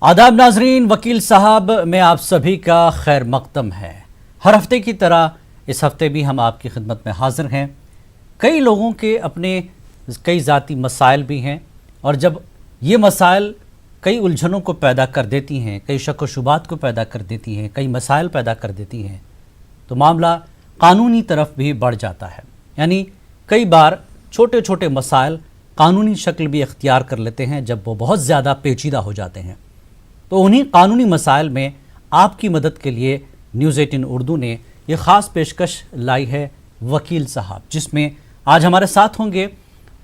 आदाब नाजरीन, वकील साहब में आप सभी का खैर मकदम है। हर हफ्ते की तरह इस हफ्ते भी हम आपकी खिदमत में हाजिर हैं। कई लोगों के अपने कई ज़ाती मसाइल भी हैं और जब ये मसाइल कई उलझनों को पैदा कर देती हैं, कई शक व शुबात को पैदा कर देती हैं, कई मसाइल पैदा कर देती हैं, तो मामला कानूनी तरफ भी बढ़ जाता है। यानी कई बार छोटे छोटे मसाइल कानूनी शक्ल भी इख्तियार कर लेते हैं जब वो बहुत ज़्यादा पेचीदा हो जाते हैं। तो उन्हीं कानूनी मसाइल में आपकी मदद के लिए न्यूज़ 18 उर्दू ने ये ख़ास पेशकश लाई है वकील साहब, जिसमें आज हमारे साथ होंगे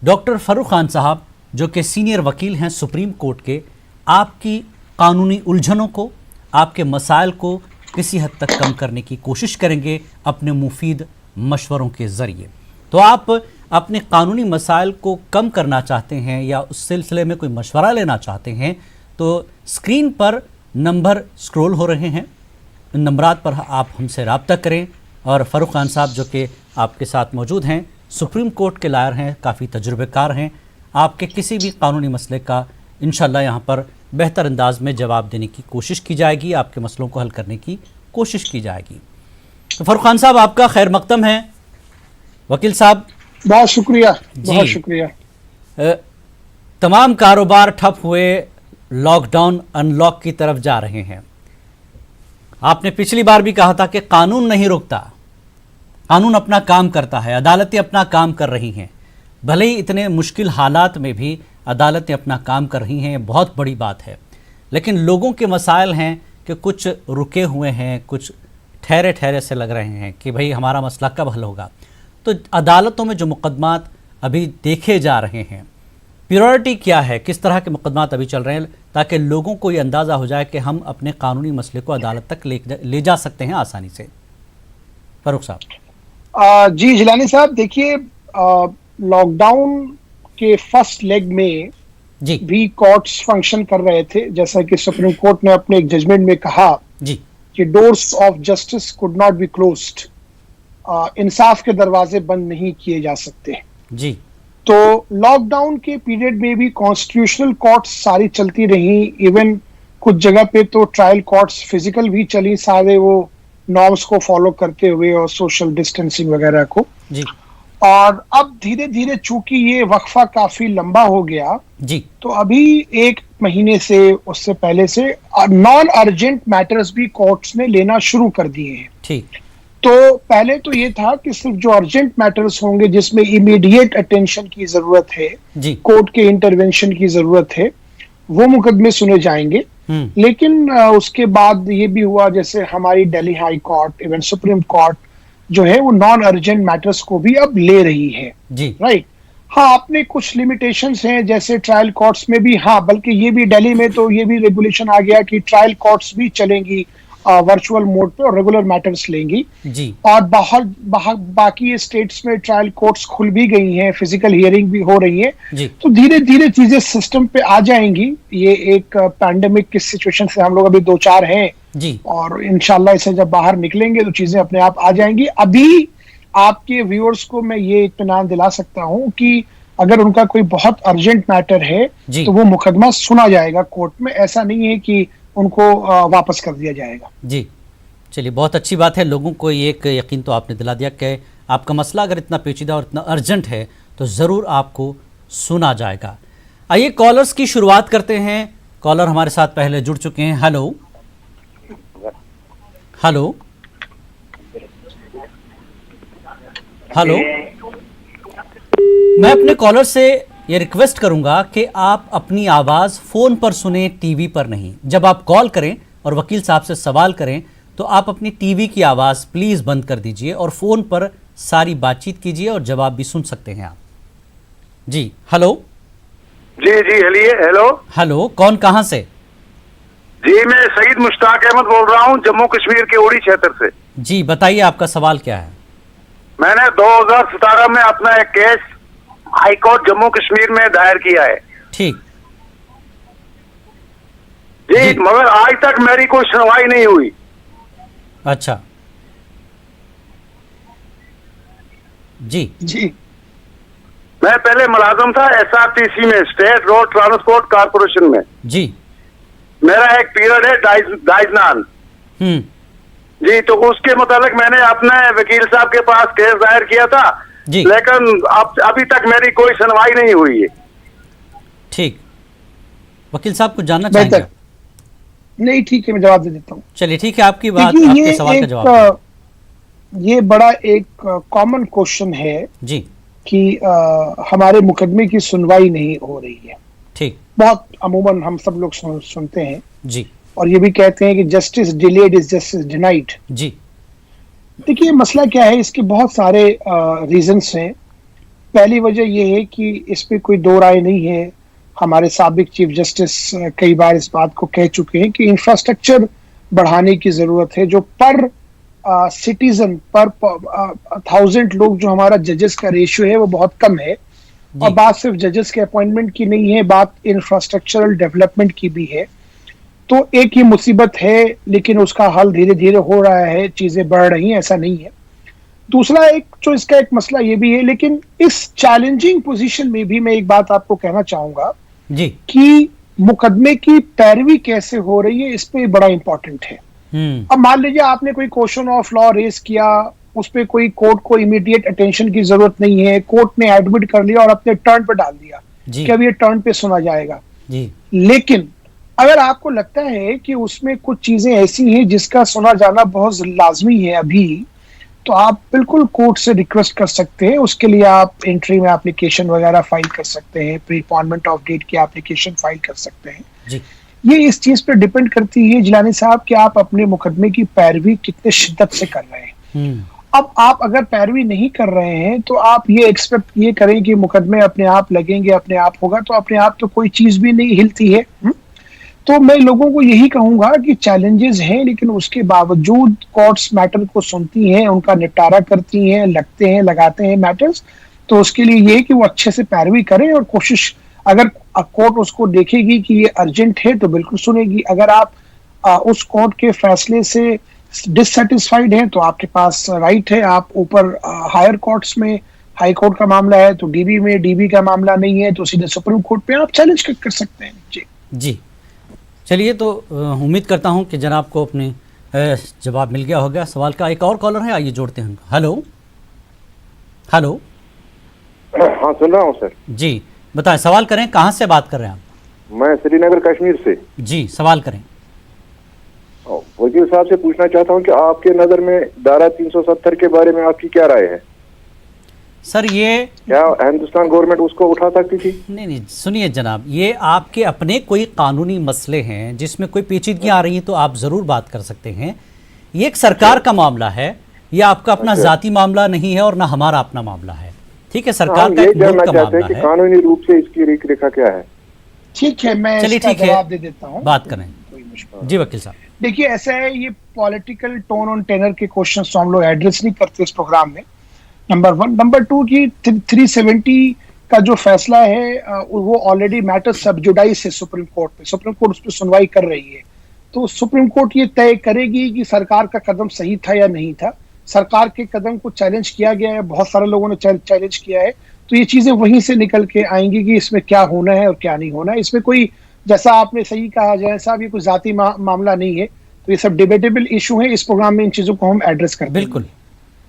डॉक्टर फ़ारूक खान साहब, जो कि सीनियर वकील हैं सुप्रीम कोर्ट के। आपकी कानूनी उलझनों को, आपके मसाइल को किसी हद तक कम करने की कोशिश करेंगे अपने मुफीद मशवरों के ज़रिए। तो आप अपने कानूनी मसाइल को कम करना चाहते हैं या उस सिलसिले में कोई मशवरा लेना चाहते हैं तो स्क्रीन पर नंबर स्क्रॉल हो रहे हैं, इन नंबरात पर आप हमसे रब्ता करें। और फ़ारूक खान साहब जो कि आपके साथ मौजूद हैं, सुप्रीम कोर्ट के लायर हैं, काफ़ी तजुर्बेकार हैं, आपके किसी भी कानूनी मसले का इंशाल्लाह यहाँ पर बेहतर अंदाज में जवाब देने की कोशिश की जाएगी, आपके मसलों को हल करने की कोशिश की जाएगी। तो फ़ारूक खान साहब, आपका खैर मकदम है। वकील साहब, बहुत शुक्रिया, बहुत शुक्रिया। तमाम कारोबार ठप हुए, लॉकडाउन अनलॉक की तरफ जा रहे हैं। आपने पिछली बार भी कहा था कि कानून नहीं रुकता, कानून अपना काम करता है, अदालतें अपना काम कर रही हैं। भले ही इतने मुश्किल हालात में भी अदालतें अपना काम कर रही हैं, बहुत बड़ी बात है। लेकिन लोगों के मसाइल हैं कि कुछ रुके हुए हैं, कुछ ठहरे ठहरे से लग रहे हैं कि भाई हमारा मसला कब हल होगा। तो अदालतों में जो मुकदमात अभी देखे जा रहे हैं, प्रायोरिटी क्या है, किस तरह के मुकदमात अभी चल रहे हैं, ताकि लोगों को ये अंदाज़ा हो जाए कि हम अपने कानूनी मसले को अदालत तक ले जा सकते हैं आसानी से। फ़ारूक साहब। जी जिलानी साहब, देखिए लॉकडाउन के फर्स्ट लेग में जी भी कोर्ट्स फंक्शन कर रहे थे, जैसा कि सुप्रीम कोर्ट ने अपने एक जजमेंट में कहा जी कि doors of justice could not be closed, इंसाफ के दरवाजे बंद नहीं किए जा सकते जी। तो लॉकडाउन के पीरियड में भी कॉन्स्टिट्यूशनल कोर्ट्स सारी चलती रही, इवन कुछ जगह पे तो ट्रायल कोर्ट्स फिजिकल भी चली, सारे वो नॉर्म्स को फॉलो करते हुए और सोशल डिस्टेंसिंग वगैरह को जी। और अब धीरे धीरे चूंकि ये वक्फा काफी लंबा हो गया जी, तो अभी एक महीने से, उससे पहले से नॉन अर्जेंट मैटर्स भी कोर्ट्स ने लेना शुरू कर दिए हैं। ठीक। तो पहले तो ये था कि सिर्फ जो अर्जेंट मैटर्स होंगे जिसमें इमीडिएट अटेंशन की जरूरत है, कोर्ट के इंटरवेंशन की जरूरत है, वो मुकदमे सुने जाएंगे। लेकिन उसके बाद ये भी हुआ, जैसे हमारी Delhi high court, even supreme court जो है वो नॉन अर्जेंट मैटर्स को भी अब ले रही है। राइट। हाँ, अपने कुछ लिमिटेशंस हैं, जैसे ट्रायल कोर्ट्स में भी, हाँ बल्कि ये भी दिल्ली में तो ये भी रेगुलेशन आ गया कि ट्रायल कोर्ट्स भी चलेंगी वर्चुअल मोड पे और रेगुलर मैटर्स लेंगी जी। और बाकी स्टेट्स में ट्रायल कोर्ट्स खुल भी गई हैं, फिजिकल हियरिंग भी हो रही है। तो धीरे धीरे चीजें सिस्टम पे आ जाएंगी। ये एक पैंडेमिक की सिचुएशन से हम लोग अभी 2-4 हैं जी, और इंशाल्लाह इसे जब बाहर निकलेंगे तो चीजें अपने आप आ जाएंगी। अभी आपके व्यूअर्स को मैं ये इत्मीनान दिला सकता हूँ कि अगर उनका कोई बहुत अर्जेंट मैटर है तो वो मुकदमा सुना जाएगा कोर्ट में, ऐसा नहीं है कि उनको वापस कर दिया जाएगा। जी, चलिए, बहुत अच्छी बात है। लोगों को ये एक यकीन तो आपने दिला दिया कि आपका मसला अगर इतना पेचीदा और इतना अर्जेंट है तो ज़रूर आपको सुना जाएगा। आइए कॉलर्स की शुरुआत करते हैं। कॉलर हमारे साथ पहले जुड़ चुके हैं। हेलो हेलो हेलो, मैं अपने कॉलर से ये रिक्वेस्ट करूंगा कि आप अपनी आवाज़ फ़ोन पर सुने, टीवी पर नहीं। जब आप कॉल करें और वकील साहब से सवाल करें तो आप अपनी टीवी की आवाज़ प्लीज़ बंद कर दीजिए और फ़ोन पर सारी बातचीत कीजिए और जवाब भी सुन सकते हैं आप। जी हेलो। जी जी, हेलो हेलो, कौन कहाँ से? जी, मैं सईद मुश्ताक अहमद बोल रहा हूँ, जम्मू कश्मीर के उड़ी क्षेत्र से। जी बताइए, आपका सवाल क्या है? मैंने 2017 में अपना एक case high court Jammu Kashmir में दायर किया है। ठीक जी, मगर आज तक मेरी कोई सुनवाई नहीं हुई। अच्छा जी जी, मैं पहले मुलाजम था SRTC में, स्टेट रोड ट्रांसपोर्ट कारपोरेशन में। जी। मेरा एक पीरियड है दाइजनान जी, तो उसके मुताबिक मैंने अपने वकील साहब के पास केस दायर किया था जी, लेकिन अभी तक मेरी कोई सुनवाई नहीं हुई है। ठीक, वकील साहब कुछ जानना चाहेंगे? नहीं, ठीक है, मैं जवाब दे देता हूँ। चलिए ठीक है, आपकी बात, आपके सवाल का जवाब। ये बड़ा एक कॉमन क्वेश्चन है जी कि हमारे मुकदमे की सुनवाई नहीं हो रही है। ठीक, बहुत अमूमन हम सब लोग सुनते हैं जी, और ये भी कहते हैं कि justice delayed is justice denied. जी, देखिए मसला क्या है, इसके बहुत सारे रीजंस हैं। पहली वजह यह है कि इस पे कोई दो राय नहीं है। हमारे साबिक चीफ जस्टिस कई बार इस बात को कह चुके हैं कि इंफ्रास्ट्रक्चर बढ़ाने की जरूरत है। जो पर सिटीजन पर 1000 लोग जो हमारा जजेस का रेशियो है वो बहुत कम है। और बात सिर्फ जजेस के अपॉइंटमेंट की नहीं है, बात इंफ्रास्ट्रक्चरल डेवलपमेंट की भी है। तो एक ही मुसीबत है, लेकिन उसका हल धीरे धीरे हो रहा है, चीजें बढ़ रही हैं, ऐसा नहीं है। दूसरा एक जो इसका एक मसला ये भी है, लेकिन इस चैलेंजिंग पोजीशन में भी मैं एक बात आपको कहना चाहूंगा जी, कि मुकदमे की पैरवी कैसे हो रही है, इस पे बड़ा इंपॉर्टेंट है। अब मान लीजिए आपने कोई क्वेश्चन ऑफ लॉ रेज किया, उस पर कोई कोर्ट को इमीडिएट अटेंशन की जरूरत नहीं है, कोर्ट ने एडमिट कर लिया और अपने टर्न पे डाल दिया कि अब ये टर्न पे सुना जाएगा जी। लेकिन अगर आपको लगता है कि उसमें कुछ चीजें ऐसी हैं जिसका सुना जाना बहुत लाजमी है अभी, तो आप बिल्कुल कोर्ट से रिक्वेस्ट कर सकते हैं। उसके लिए आप एंट्री में एप्लीकेशन वगैरह फाइल कर सकते हैं, प्रीपॉन्मेंट ऑफ डेट की एप्लीकेशन फाइल कर सकते हैं जी। ये इस चीज पर डिपेंड करती है जिलानी साहब कि आप अपने मुकदमे की पैरवी कितने शिद्दत से कर रहे हैं। अब आप अगर पैरवी नहीं कर रहे हैं तो आप ये एक्सपेक्ट ये करें कि मुकदमे अपने आप लगेंगे, अपने आप होगा, तो अपने आप तो कोई चीज भी नहीं हिलती है। तो मैं लोगों को यही कहूंगा कि चैलेंजेस हैं, लेकिन उसके बावजूद कोर्ट्स मैटर को सुनती हैं, उनका निपटारा करती हैं, लगते हैं, लगाते हैं मैटर्स। तो उसके लिए ये कि वो अच्छे से पैरवी करें और कोशिश, अगर कोर्ट उसको देखेगी कि ये अर्जेंट है तो बिल्कुल सुनेगी। अगर आप उस कोर्ट के फैसले से डिससेटिस्फाइड हैं तो आपके पास राइट है, आप ऊपर हायर कोर्ट्स में, हाई कोर्ट का मामला है तो डीबी में, डीबी का मामला नहीं है तो सीधे सुप्रीम कोर्ट पे आप चैलेंज कर सकते हैं जी। जी चलिए, तो उम्मीद करता हूं कि जनाब को अपने जवाब मिल गया होगा सवाल का। एक और कॉलर है, आइए जोड़ते हैं। हेलो हेलो, हाँ सुन रहा हूँ सर जी, बताएं, सवाल करें, कहाँ से बात कर रहे हैं आप? मैं श्रीनगर कश्मीर से। जी, सवाल करें। वकील साहब से पूछना चाहता हूं कि आपके नजर में धारा 370 के बारे में आपकी क्या राय है? सर ये क्या हिंदुस्तान गवर्नमेंट उसको उठा सकती थी? नहीं, सुनिए जनाब, ये आपके अपने कोई कानूनी मसले हैं जिसमें कोई पेचीदगी आ रही है तो आप जरूर बात कर सकते हैं। ये एक सरकार का मामला है, ये आपका अपना जाती मामला नहीं है और ना हमारा अपना मामला है, ठीक है? सरकार का एक मुल्क का मामला है। कानूनी रूप से इसकी रेखा क्या है? ठीक है, मैं चलिए ठीक है, जवाब दे देता हूँ, बात करें जी वकील साहब। देखिए ऐसा है, ये पॉलिटिकल टोन और टेनर के क्वेश्चंस तो हम लोग एड्रेस नहीं करते इस प्रोग्राम में, नंबर 1। नंबर 2 की 370 का जो फैसला है वो ऑलरेडी मैटर सब जुडाइस है सुप्रीम कोर्ट पे, सुप्रीम कोर्ट उस पर सुनवाई कर रही है। तो सुप्रीम कोर्ट ये तय करेगी कि सरकार का कदम सही था या नहीं था। सरकार के कदम को चैलेंज किया गया है, बहुत सारे लोगों ने चैलेंज किया है, तो ये चीजें वहीं से निकल के आएंगी कि इसमें क्या होना है और क्या नहीं होना है। इसमें कोई, जैसा आपने सही कहा जय साहब, ये कोई जाती मामला नहीं है, तो ये सब डिबेटेबल इशू है। इस प्रोग्राम में इन चीजों को हम एड्रेस करते हैं। बिल्कुल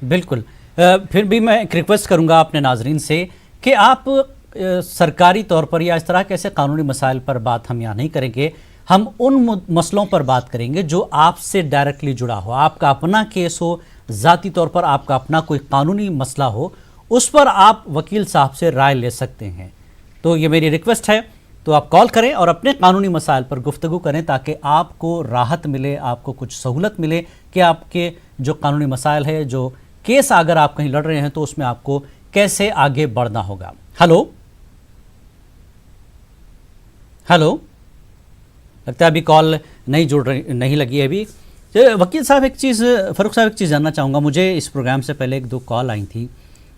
बिल्कुल। फिर भी मैं एक रिक्वेस्ट करूंगा अपने नाजरीन से कि आप सरकारी तौर पर या इस तरह के ऐसे कानूनी मसाइल पर बात हम यहाँ नहीं करेंगे, हम उन मसलों पर बात करेंगे जो आपसे डायरेक्टली जुड़ा हो, आपका अपना केस हो, ज़ाती तौर पर आपका अपना कोई कानूनी मसला हो, उस पर आप वकील साहब से राय ले सकते हैं। तो ये मेरी रिक्वेस्ट है, तो आप कॉल करें और अपने कानूनी मसाइल पर गुफ्तगू करें ताकि आपको राहत मिले, आपको कुछ सहूलत मिले कि आपके जो कानूनी मसाइल है, जो केस अगर आप कहीं लड़ रहे हैं तो उसमें आपको कैसे आगे बढ़ना होगा। हेलो हेलो, लगता है अभी कॉल नहीं लगी है अभी। वकील साहब एक चीज़, फ़ारूक साहब एक चीज़ जानना चाहूँगा। मुझे इस प्रोग्राम से पहले 1-2 कॉल आई थी।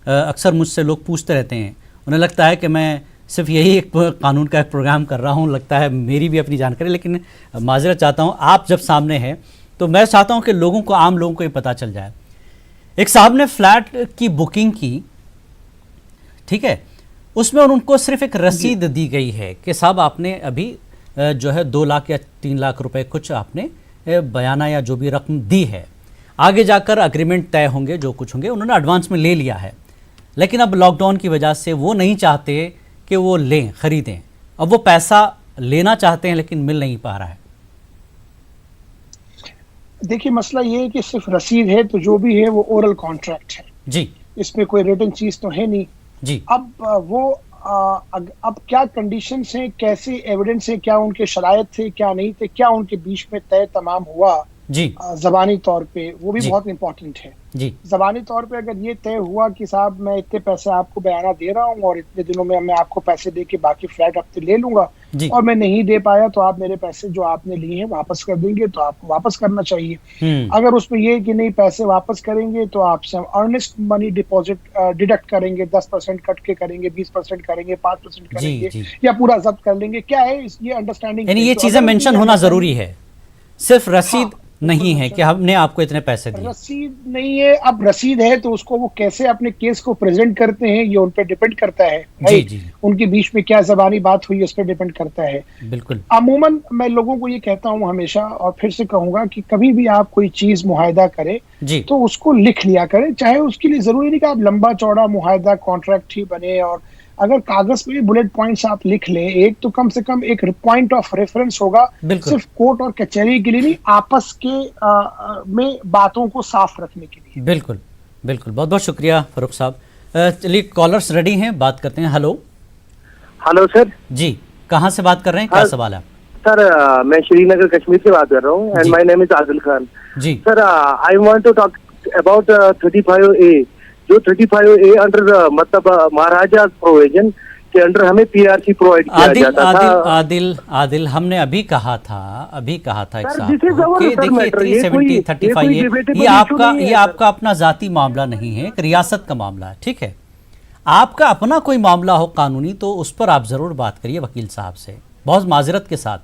अक्सर मुझसे लोग पूछते रहते हैं, उन्हें लगता है कि मैं सिर्फ यही एक कानून का एक प्रोग्राम कर रहा हूँ, लगता है मेरी भी अपनी जानकारी, लेकिन माजरत चाहता हूँ, आप जब सामने हैं तो मैं चाहता हूँ कि लोगों को, आम लोगों को ये पता चल जाए। एक साहब ने फ्लैट की बुकिंग की, ठीक है, उसमें उनको सिर्फ एक रसीद दी गई है कि साहब आपने अभी जो है 2 लाख या 3 लाख रुपए कुछ आपने बयाना या जो भी रकम दी है। आगे जाकर अग्रीमेंट तय होंगे, जो कुछ होंगे उन्होंने एडवांस में ले लिया है, लेकिन अब लॉकडाउन की वजह से वो नहीं चाहते कि वो लें, खरीदें। अब वो पैसा लेना चाहते हैं लेकिन मिल नहीं पा रहा है। देखिए, मसला ये है कि सिर्फ रसीद है तो जो भी है वो ओरल कॉन्ट्रैक्ट है जी, इसमें कोई रिटन चीज तो है नहीं जी। अब वो अब क्या कंडीशंस हैं, कैसे एविडेंस है, क्या उनके शरायत थे, क्या नहीं थे, क्या उनके बीच में तय तमाम हुआ जी, जबानी तौर पे, वो भी जी, बहुत इंपॉर्टेंट है जी। जबानी तौर पे अगर ये तय हुआ कि साहब मैं इतने पैसे आपको बयाना दे रहा हूँ और इतने दिनों में मैं आपको पैसे दे के बाकी फ्लैट हफ्ते ले लूंगा और मैं नहीं दे पाया तो आप मेरे पैसे जो आपने लिए हैं वापस कर देंगे, तो आपको वापस करना चाहिए। अगर उसमें ये कि नहीं पैसे वापस करेंगे तो आपसे हम अर्नेस्ट मनी डिपॉजिट डिडक्ट करेंगे, 10% कट के करेंगे, 20% करेंगे, 5% करेंगे या पूरा जब्त कर लेंगे। क्या है ये अंडरस्टैंडिंग, यानी ये चीजें मेंशन होना जरूरी है, सिर्फ रसीद नहीं है कि हमने आपको इतने पैसे दिए। रसीद नहीं है, अब रसीद है तो उसको वो कैसे अपने केस को प्रेजेंट करते हैं ये उन पे डिपेंड करता है। जी, जी। उनके बीच में क्या जबानी बात हुई उस पर डिपेंड करता है। बिल्कुल। अमूमन मैं लोगों को ये कहता हूँ हमेशा, और फिर से कहूंगा कि कभी भी आप कोई चीज मुआहदा करें तो उसको लिख लिया करें, चाहे उसके लिए जरूरी नहीं कि आप लंबा चौड़ा मुआहदा कॉन्ट्रैक्ट ही बने, और अगर कागज पे बुलेट पॉइंट्स आप लिख लें एक, तो कम से कम एक पॉइंट ऑफ रेफरेंस होगा, सिर्फ कोर्ट और कचहरी के लिए नहीं, आपस के में बातों को साफ रखने के लिए। बिल्कुल बिल्कुल, बहुत बहुत शुक्रिया फरूख साहब। चलिए कॉलर्स रेडी हैं, बात करते हैं। हेलो। हेलो सर जी, कहाँ से बात कर रहे हैं, क्या सवाल है? सर मैं श्रीनगर कश्मीर से बात कर रहा हूँ and my name is Adil Khan. जी sir, I want to talk about 35A। जो 35A अंडर मतलब महाराजा प्रोविजन के अंडर हमें PRC प्रोवाइड किया जाता था। आदिल हमने अभी कहा था एक साहब कि देखिए 370 35A ये आपका अपना जाती मामला नहीं है, एक रियासत का मामला है, ठीक है। आपका अपना कोई मामला हो कानूनी तो उस पर आप जरूर बात करिए वकील साहब से, बहुत माजरत के साथ।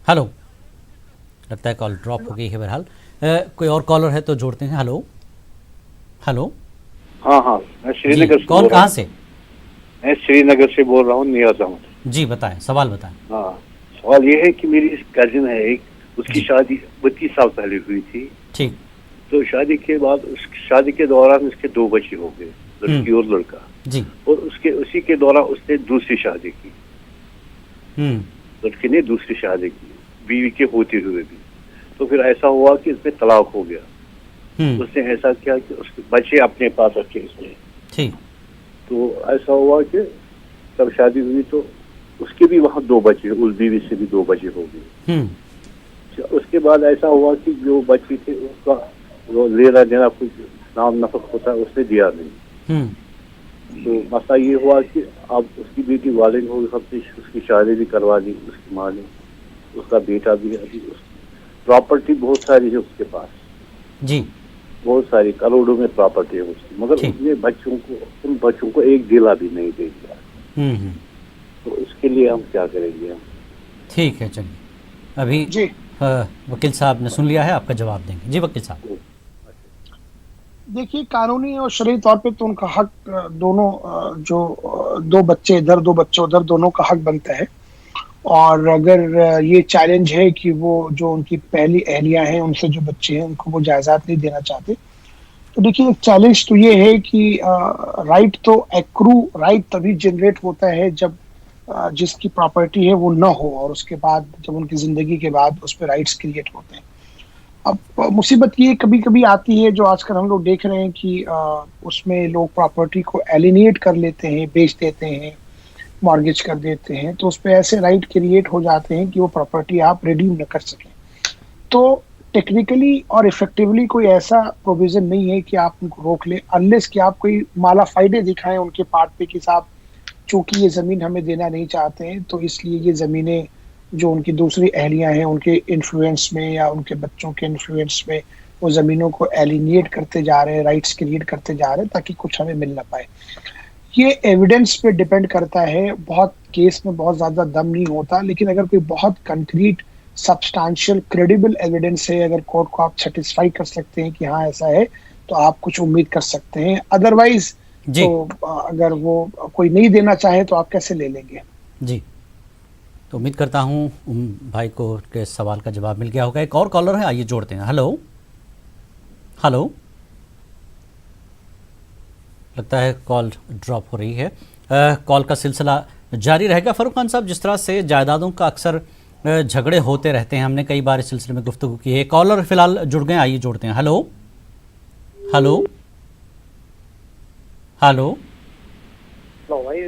हेलो, लगता है कॉल ड्रॉप हो गई है। बहरहाल कोई और कॉलर है तो जोड़ते हैं। हेलो। हेलो। हाँ, मैं श्रीनगर से। कौन, कहाँ से? मैं श्रीनगर से बोल रहा हूँ, नियाज अहमद। जी बताएं, सवाल बताएं। हाँ, सवाल ये है कि मेरी कजिन है एक, उसकी शादी 32 साल पहले हुई थी। ठीक। तो शादी के बाद, उस शादी के दौरान उसके 2 बच्चे हो गए, लड़की और लड़का। जी। और उसी के दौरान उसने दूसरी शादी की। लड़के ने दूसरी शादी की बीवी के होते हुए भी। तो फिर ऐसा हुआ कि इसमें तलाक हो गया। उसने ऐसा किया कि उसके बच्चे अपने पास रखे इसने। ठीक। तो ऐसा हुआ कि तब शादी हुई तो उसके भी वहाँ 2 बच्चे, उस बीवी से भी 2 बच्चे हो गए। उसके बाद ऐसा हुआ कि जो बच्चे थे उसका वो लेना देना कुछ नाम नफक होता है उसने दिया नहीं। तो मसला ये हुआ कि अब उसकी बेटी वालिद हो सबसे उसकी शादी भी करवा दी उसकी माँ ने, उसका बेटा भी है। अभी प्रॉपर्टी बहुत सारी है उसके पास। जी। बहुत सारी करोड़ों में प्रॉपर्टी है उसकी, मगर उसने उन बच्चों को एक दिला भी नहीं दे दिया। तो उसके लिए हम क्या करेंगे हम? ठीक है, चलिए अभी जी वकील साहब ने सुन लिया है, आपका जवाब देंगे। जी वकील साहब। देखिए, कानूनी और शरई तौर पे तो उनका हक, दोनों जो 2 बच्चे इधर 2 बच्चे उधर, दोनों का हक बनता है। और अगर ये चैलेंज है कि वो जो उनकी पहली अहलिया हैं उनसे जो बच्चे हैं उनको वो जायदाद नहीं देना चाहते, तो देखिए एक चैलेंज तो ये है कि राइट तो एक्रू राइट तभी जनरेट होता है जब जिसकी प्रॉपर्टी है वो ना हो, और उसके बाद जब उनकी जिंदगी के बाद उस पर राइट्स क्रिएट होते हैं। अब मुसीबत ये कभी कभी आती है जो आजकल हम लोग देख रहे हैं कि उसमें लोग प्रॉपर्टी को एलिनेट कर लेते हैं, बेच देते हैं, मॉर्गेज कर देते हैं, तो उस पर ऐसे राइट क्रिएट हो जाते हैं कि वो प्रॉपर्टी आप रिडीम न कर सकें। तो टेक्निकली और इफेक्टिवली कोई ऐसा प्रोविजन नहीं है कि आप उनको रोक ले, अनलेस कि आप कोई माला फायदे दिखाएं उनके पार्ट पे कि साहब चूंकि ये ज़मीन हमें देना नहीं चाहते हैं तो इसलिए ये ज़मीनें जो उनकी दूसरी अहलियाँ हैं उनके इन्फ्लुएंस में या उनके बच्चों के इन्फ्लुएंस में वो ज़मीनों को एलिनेट करते जा रहे हैं, राइट्स क्रिएट करते जा रहे हैं ताकि कुछ हमें मिल ना पाए। ये एविडेंस पे डिपेंड करता है, बहुत केस में बहुत ज़्यादा दम नहीं होता, लेकिन अगर कोई बहुत कंक्रीट सब्सटैंशियल क्रेडिबल एविडेंस है, अगर कोर्ट को आप सेटिस्फाई कर सकते हैं कि हाँ ऐसा है, तो आप कुछ उम्मीद कर सकते हैं। अदरवाइज तो अगर वो कोई नहीं देना चाहे तो आप कैसे ले लेंगे? जी तो उम्मीद करता हूँ भाई को के सवाल का जवाब मिल गया होगा। एक और कॉलर है, आइए जोड़ते हैं। हेलो हेलो, लगता है कॉल ड्रॉप हो रही है। कॉल का सिलसिला जारी रहेगा। फरूक खान साहब, जिस तरह से जायदादों का अक्सर झगड़े होते रहते हैं, हमने कई बार इस सिलसिले में गुफ्तगू की है। कॉलर फिलहाल जुड़ गए, आइए जोड़ते हैं। हेलो हेलो हेलो भाई,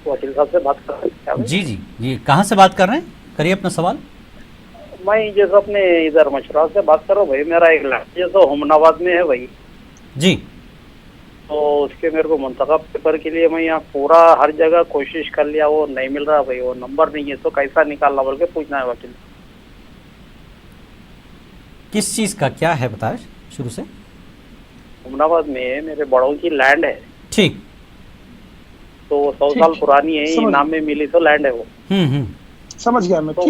वकील साहब से बात कर रहे हैं? जी जी जी, कहाँ से बात कर रहे हैं? करिए अपना सवाल। मैं जैसे अपने इधर मशरा से बात कर रहा हूँ भाई। मेरा एक लड़का जैसे हुमनाबाद में है भाई जी, तो उसके मेरे को मुंतखब पेपर के लिए मैं यहाँ पूरा हर जगह कोशिश कर लिया, वो नहीं मिल रहा भाई, वो नंबर नहीं है, तो कैसा निकालना बोल के पूछना है वकील। किस चीज़ का क्या है बताएं शुरू से। हुमनाबाद में मेरे बड़ों की लैंड है, ठीक, तो 100 साल पुरानी है, इनाम में मिली तो लैंड है वो। समझ गया मैं। तो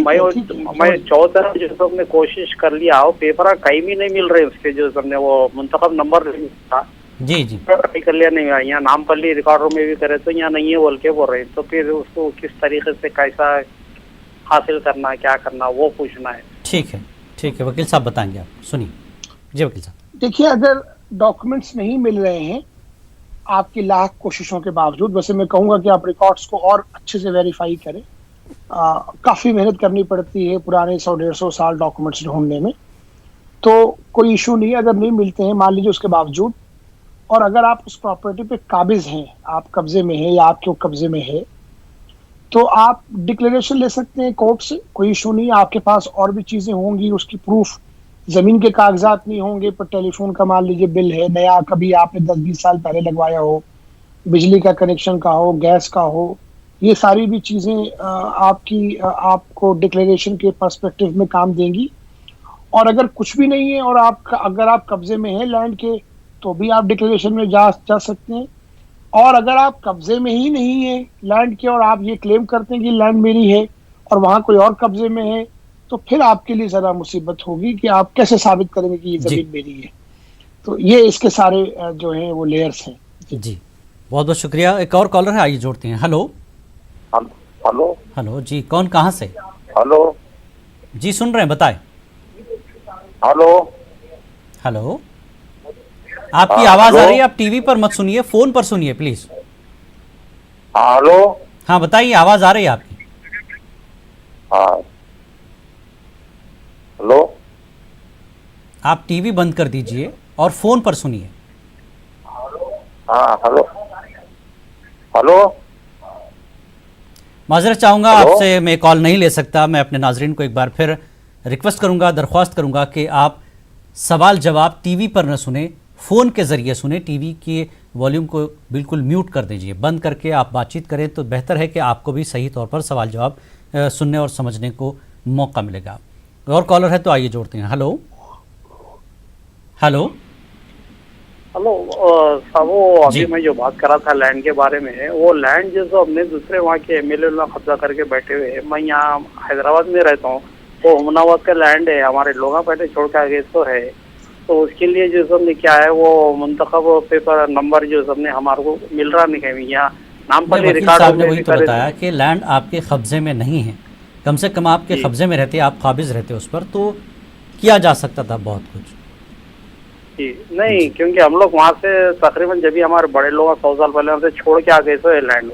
मैं 14 जो सबने कोशिश कर लिया, वो पेपर कहीं भी नहीं मिल रहे उसके, जो सबने वो मुंतखब नंबर नहीं मिलता। जी जी, ट्राई कर लिया, नहीं यहाँ नाम कर लिए, रिकॉर्डर में भी करे तो यहाँ नहीं है बोल के बोल रहे हैं। तो फिर उसको किस तरीके से कैसा हासिल करना, क्या करना, वो पूछना है। ठीक है वकील साहब बताएंगे, आप सुनिए। जी वकील साहब। देखिए, अगर डॉक्यूमेंट्स नहीं मिल रहे हैं आपकी लाख कोशिशों के बावजूद, वैसे मैं कहूँगा कि आप रिकॉर्ड्स को और अच्छे से वेरीफाई करें। काफ़ी मेहनत करनी पड़ती है पुराने 100-150 साल डॉक्यूमेंट्स ढूंढने में, तो कोई इशू नहीं है अगर नहीं मिलते हैं, मान लीजिए उसके बावजूद। और अगर आप उस प्रॉपर्टी पे काबिज हैं, आप कब्जे में हैं या आपके कब्जे में है, तो आप डिक्लेरेशन ले सकते हैं कोर्ट से, कोई इशू नहीं है। आपके पास और भी चीज़ें होंगी, उसकी प्रूफ, ज़मीन के कागजात नहीं होंगे पर टेलीफोन का मान लीजिए बिल है नया, कभी आपने 10-20 साल पहले लगवाया हो, बिजली का कनेक्शन का हो, गैस का हो, ये सारी भी चीज़ें आपको डिक्लेरेशन के पर्सपेक्टिव में काम देंगी। और अगर कुछ भी नहीं है और अगर आप कब्जे में हैं लैंड के, तो भी आप डिक्लेरेशन में जा सकते हैं। और अगर आप कब्जे में ही नहीं है लैंड के और आप ये क्लेम करते हैं कि लैंड मेरी है और वहाँ कोई और कब्जे में है, तो फिर आपके लिए ज़रा मुसीबत होगी कि आप कैसे साबित करेंगे कि ये ज़मीन मेरी है। तो ये इसके सारे जो हैं वो लेयर्स हैं। जी बहुत बहुत शुक्रिया। एक और कॉलर है, आइए जोड़ते हैं। हेलो हेलो हेलो जी, कौन कहाँ से? हेलो जी सुन रहे हैं, बताएं। हेलो हेलो, आपकी आवाज आ रही है, आप टीवी पर मत सुनिए, फोन पर सुनिए प्लीज। हेलो, हाँ बताइए, आवाज आ रही है आपकी। हाँ हेलो, आप टीवी बंद कर दीजिए और फोन पर सुनिए। हाँ हेलो हेलो, माजरत चाहूंगा आपसे, मैं कॉल नहीं ले सकता। मैं अपने नाजरीन को एक बार फिर रिक्वेस्ट करूंगा, दरख्वास्त करूंगा कि आप सवाल जवाब टीवी पर न सुने, फ़ोन के ज़रिए सुने। टीवी के वॉल्यूम को बिल्कुल म्यूट कर दीजिए, बंद करके आप बातचीत करें तो बेहतर है कि आपको भी सही तौर पर सवाल जवाब सुनने और समझने को मौका मिलेगा। और कॉलर है तो आइए जोड़ते हैं। हेलो हेलो हेलो साहब, वो अभी मैं जो बात कर रहा था लैंड के बारे में, वो लैंड जो हमने दूसरे वहाँ के एमएलए कब्जा करके बैठे हुए हैं। मैं यहाँ हैदराबाद में रहता हूँ, वो हुमनाबाद का लैंड है, हमारे लोग पहले छोड़ के आगे तो है। तो उसके लिए जो सबने क्या है वो मुंतखब पेपर नंबर जो सबने हमारे को मिल रहा नहीं कहीं, यहाँ नाम पर रिकॉर्ड ने वही तो बताया कि लैंड आपके कब्जे में नहीं है, कम से कम आपके कब्जे में रहते, आप काबिज रहते उस पर, तो किया जा सकता था बहुत कुछ। नहीं, क्योंकि हम लोग वहाँ से तकरीबन जब भी हमारे बड़े लोग 100 साल पहले हमसे छोड़ के आ गए तो लैंड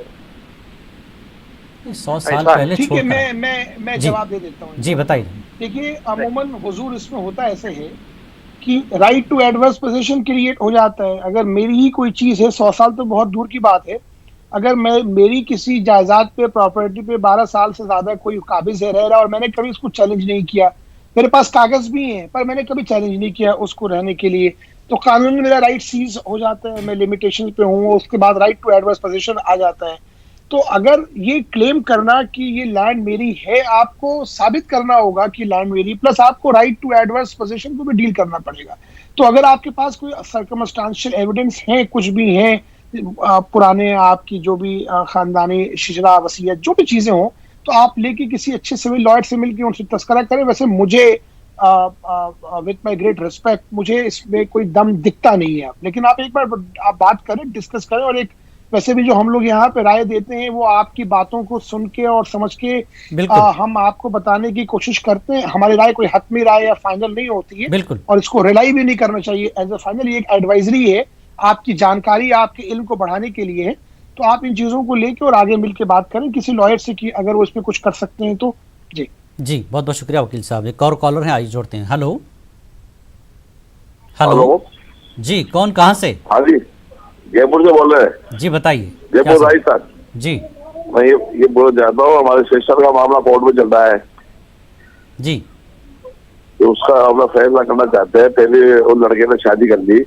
100 साल पहले ठीक है, मैं जवाब दे देता हूँ। जी बताइए। देखिए, अमूमन हुजूर इसमें होता ऐसे है कि right to adverse position create हो जाता है। अगर मेरी ही कोई चीज है, 100 साल तो बहुत दूर की बात है, अगर मेरी किसी जायदाद पे, प्रॉपर्टी पे 12 साल से ज्यादा कोई काबिज है रह रहा और मैंने कभी उसको चैलेंज नहीं किया, मेरे पास कागज भी हैं पर मैंने कभी चैलेंज नहीं किया उसको रहने के लिए, तो कानून में मेरा राइट सीज हो जाता है, मैं लिमिटेशन पे हूँ, उसके बाद राइट टू एडवर्स पोजीशन आ जाता है। तो अगर ये क्लेम करना कि ये लैंड मेरी है, आपको साबित करना होगा कि लैंड मेरी, प्लस आपको राइट टू एडवर्स पोजीशन को भी डील करना पड़ेगा। तो अगर आपके पास कोई सर्कमस्टांशियल एविडेंस है, कुछ भी है, पुराने आपकी जो भी खानदानी शिजरा वसीयत जो भी चीजें हो, तो आप लेके किसी अच्छे सिविल लॉयर से मिलकर उनसे तस्करा करें। वैसे मुझे विद माय ग्रेट रिस्पेक्ट, मुझे इसमें कोई दम दिखता नहीं है, लेकिन आप एक बार आप बात करें, डिस्कस करें और एक वैसे भी जो हम लोग यहाँ पे राय देते हैं वो आपकी बातों को सुन के और समझ के हम आपको बताने की कोशिश करते हैं। हमारी राय कोई हतमी राय या फाइनल नहीं होती है, बिल्कुल, और इसको रिलाई भी नहीं करना चाहिए एज ए फाइनल। ये एक एडवाइजरी है, आपकी जानकारी, आपके इल्म को बढ़ाने के लिए है। तो आप इन चीजों को लेके और आगे मिलकर बात करें किसी लॉयर से कि अगर वो इसमें कुछ कर सकते हैं तो। जी बहुत बहुत शुक्रिया वकील साहब। एक और कॉलर है, आइए जोड़ते हैं। हेलो हेलो जी, कौन कहाँ से? हाँ जी, जयपुर से बोल रहे हैं जी, बताइए। जयपुर राजस्थान जी। मैं ये बोलना चाहता हूँ, हमारे सिस्टर का मामला कोर्ट में चल रहा है जी, तो उसका अपना फैसला करना चाहते हैं। पहले उन लड़के ने शादी कर ली,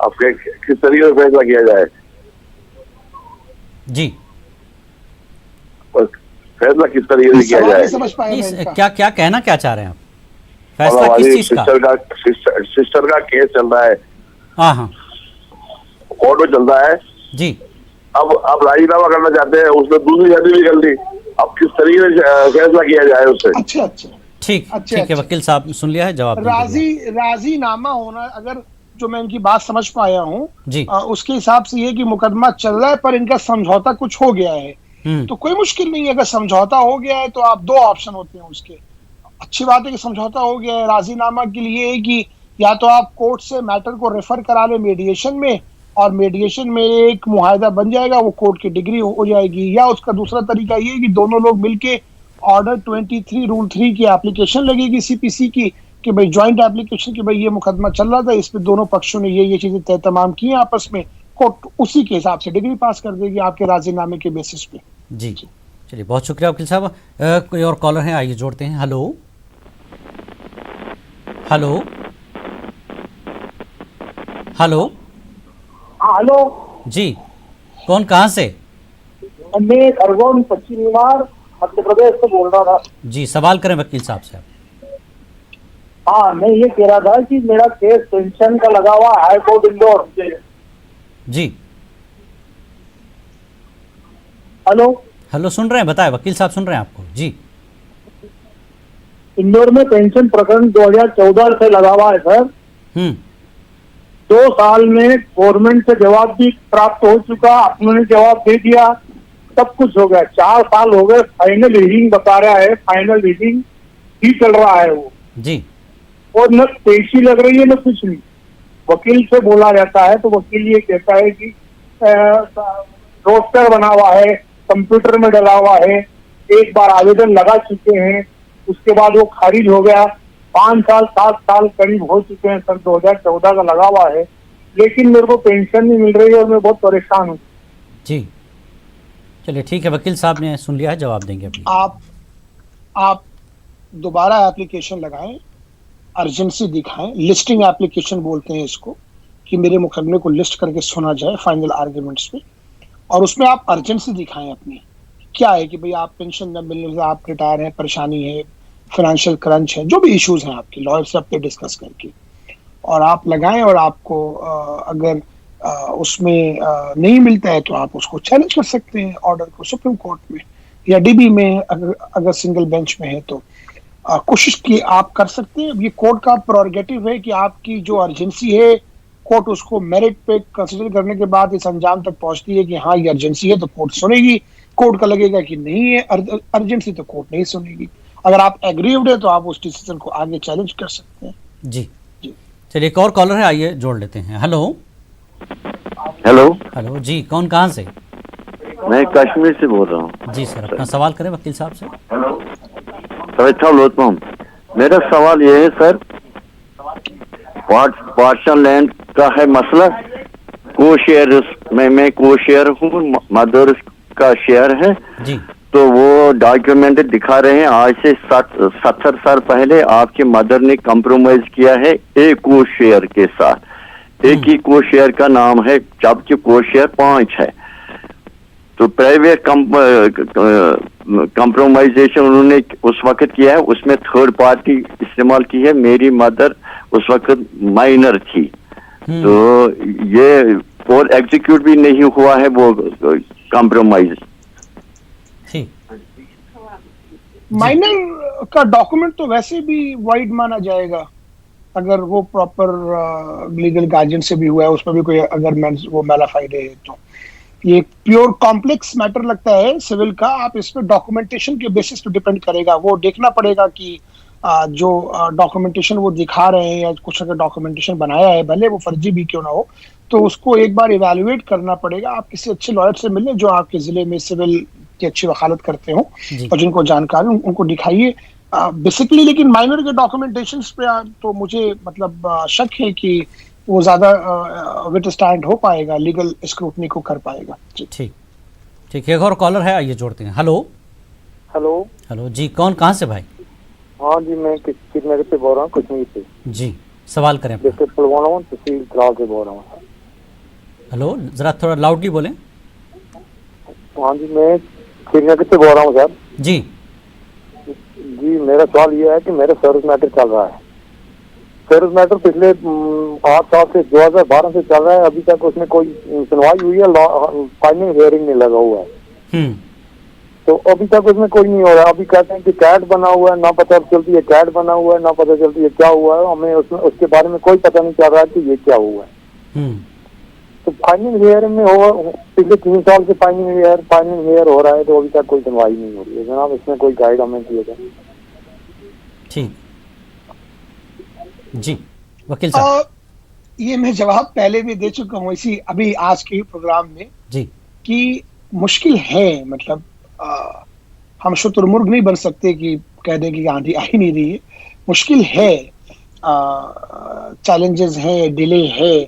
अब किस तरीके से फैसला किया जाए? जी, फैसला किस तरीके से किया जाए? क्या कहना क्या चाह रहे हैं आप? फैसला किस चीज का? सिस्टर का केस चल रहा है, हाँ, कोर्ट में चल रहा है जी। अब राजीनामा करना चाहते हैं, उसने दूसरी शादी भी कर ली, अब किस तरीके से फैसला किया जाए उससे? अच्छा, ठीक है, वकील साहब सुन लिया है, जवाब राजीनामा होना, अगर जो मैं इनकी बात समझ पाया हूँ जी, उसके हिसाब से ये कि मुकदमा चल रहा है पर इनका समझौता कुछ हो गया है, तो कोई मुश्किल नहीं है। अगर समझौता हो गया है तो आप दो ऑप्शन होते हैं उसके। अच्छी बात है कि समझौता हो गया है। राजीनामा के लिए है कि या तो आप कोर्ट से मैटर को रेफर करा ले मीडिएशन में, और मीडिएशन में एक मुआहदा बन जाएगा, वो कोर्ट की डिग्री हो जाएगी, या उसका दूसरा तरीका ये है कि दोनों लोग मिलके ऑर्डर 23 रूल 3 की एप्लीकेशन लगेगी सीपीसी की, कि भाई ज्वाइंट एप्लीकेशन कि भाई ये मुकदमा चल रहा था, इसमें दोनों पक्षों ने ये चीजें तय तमाम की आपस में, कोर्ट उसी के हिसाब से डिग्री पास कर देगी आपके राजीनामे के बेसिस पे। जी, चलिए बहुत शुक्रिया वकील साहब। कोई और कॉलर है, आइए जोड़ते हैं। हेलो हेलो हेलो हेलो जी, कौन कहाँ से? मैं खरगोन पश्चिम निवार मध्य प्रदेश से बोल रहा था जी। सवाल करें वकील साहब से। हाँ, मैं ये कह रहा था कि मेरा केस पेंशन का लगा हुआ हाई कोर्ट इंदौर। जी, हेलो सुन रहे हैं, बताएं, वकील साहब सुन रहे हैं आपको। जी, इंदौर में पेंशन प्रकरण 2014 से लगा हुआ है सर। 2 साल में गवर्नमेंट से जवाब भी प्राप्त हो चुका, उन्होंने जवाब दे दिया, सब कुछ हो गया। 4 साल हो गए, फाइनल हियरिंग बता रहा है, फाइनल हियरिंग ही चल रहा है वो जी, और न पेशी लग रही है न कुछ नहीं। वकील से बोला जाता है तो वकील ये कहता है कि रोस्टर बना हुआ है, कंप्यूटर में डला हुआ है, एक बार आवेदन लगा चुके हैं, उसके बाद वो खारिज हो गया। 5 साल 7 साल करीब हो चुके हैं, सन 2014 का लगा हुआ है, लेकिन मेरे को पेंशन नहीं मिल रही है और मैं बहुत परेशान हूँ। जी, चलिए ठीक है, वकील साहब ने सुन लिया है, जवाब देंगे अभी। आप दोबारा एप्लीकेशन लगाएं, अर्जेंसी दिखाएं, लिस्टिंग एप्लीकेशन बोलते हैं इसको, कि मेरे मुकदमे को लिस्ट करके सुना जाए फाइनल आर्ग्यूमेंट्स पे, और उसमें आप अर्जेंसी दिखाएं अपनी। क्या है कि भाई आप पेंशन न मिलने से आप रिटायर हैं, परेशानी है, फाइनेंशियल क्रंच है, जो भी इश्यूज हैं आपके, लॉयर से अपने डिस्कस करके और आप लगाएं। और आपको अगर उसमें नहीं मिलता है तो आप उसको चैलेंज कर सकते हैं ऑर्डर को सुप्रीम कोर्ट में या डीबी में, अगर सिंगल बेंच में है तो कोशिश की आप कर सकते हैं। ये कोर्ट का प्रोरोगेटिव है कि आपकी जो अर्जेंसी है, कोर्ट उसको मेरिट पे कंसिडर करने के बाद इस अंजाम तक पहुंचती है कि हाँ ये अर्जेंसी है तो कोर्ट सुनेगी। कोर्ट का लगेगा कि नहीं है अर्जेंसी तो कोर्ट नहीं सुनेगी। अगर आप एग्रीव्ड है तो आप उस डिसीजन को आगे चैलेंज कर सकते हैं। जी, चलिए एक और कॉलर है, आइए जोड़ लेते हैं। हेलो हेलो जी, कौन कहाँ से? मैं कश्मीर से बोल रहा हूँ। जी सर, अपना सवाल करें वकील साहब से। मेरा सवाल ये है सर, पार्शल लैंड का है मसला, को शेयर मैं को शेयर हूँ, मदर का शेयर है जी। तो वो डॉक्यूमेंट दिखा रहे हैं आज से 70 साल पहले आपके मदर ने कंप्रोमाइज किया है एक को शेयर के साथ। एक ही को शेयर का नाम है, जबकि को शेयर 5 है। तो प्राइवेट कंप्रोमाइजेशन उन्होंने उस वक्त किया है, उसमें थर्ड पार्टी इस्तेमाल की है। मेरी मदर उस वक्त माइनर थी, तो ये और एग्जीक्यूट भी नहीं हुआ है वो कंप्रोमाइज। माइनर का डॉक्यूमेंट तो वैसे भी वाइड माना जाएगा अगर वो प्रॉपर लीगल गार्जियन से भी हुआ है, उसमें भी कोई अगर वो मैलाफाइड है तो ये प्योर कॉम्प्लेक्स मैटर लगता है सिविल का। आप इसमें डॉक्यूमेंटेशन के बेसिस पे डिपेंड करेगा, वो देखना पड़ेगा कि जो डॉक्यूमेंटेशन वो दिखा रहे हैं या कुछ अगर डॉक्यूमेंटेशन बनाया है, भले वो फर्जी भी क्यों ना हो, तो उसको एक बार इवैल्यूएट करना पड़ेगा। आप किसी अच्छे लॉयर से मिलें जो आपके जिले में सिविल की अच्छी वकालत करते हो और जिनको जानकारी, उनको दिखाइए बेसिकली। लेकिन माइनर के डॉक्यूमेंटेशन पे तो मुझे मतलब शक है कि वो ज्यादा विट स्टैंड हो पाएगा, लीगल स्क्रूटनी को कर पाएगा। ठीक ठीक, एक और कॉलर है, आइए जोड़ते हैं। हेलो हेलो जी, कौन कहाँ से भाई? हाँ जी, मैं कितने से बोल रहा हूँ, कश्मीर से। जी, सवाल करें। जैसे पुलवामा तहसील त्राल से बोल रहा हूँ। हेलो, जरा थोड़ा लाउडली बोलें। हाँ जी, मैं श्रीनगर से बोल रहा हूँ सर। जी जी, मेरा सवाल ये है कि मेरा सर्विस मैटर चल रहा है। सर्विस मैटर पिछले 8 साल से 2012 से चल रहा है, अभी तक उसमें कोई सुनवाई हुई है, फाइनल हियरिंग नहीं लगा हुआ है। तो अभी तक उसमें कोई नहीं हो रहा। अभी कहते हैं कि कैट बना हुआ है, ना पता चलती है कैट बना हुआ है, ना पता चलती है क्या हुआ है। हमें उसके बारे में कोई पता नहीं चल रहा कि ये क्या हुआ है। तो फाइनल हियरिंग में हो, पिछले 3 साल से फाइनल हियर हो रहा है, तो अभी तक कोई सुनवाई नहीं हो रही है जनाब। इसमें कोई गाइड हमें दिया जाए। ठीक जी, वकील साहब। ये मैं जवाब पहले भी दे चुका हूँ इसी अभी आज के प्रोग्राम में जी, कि मुश्किल है। मतलब हम शुतुरमुर्ग नहीं बन सकते कि कह दें कि आंधी आ ही नहीं रही है। मुश्किल है, चैलेंजेस हैं, डिले है,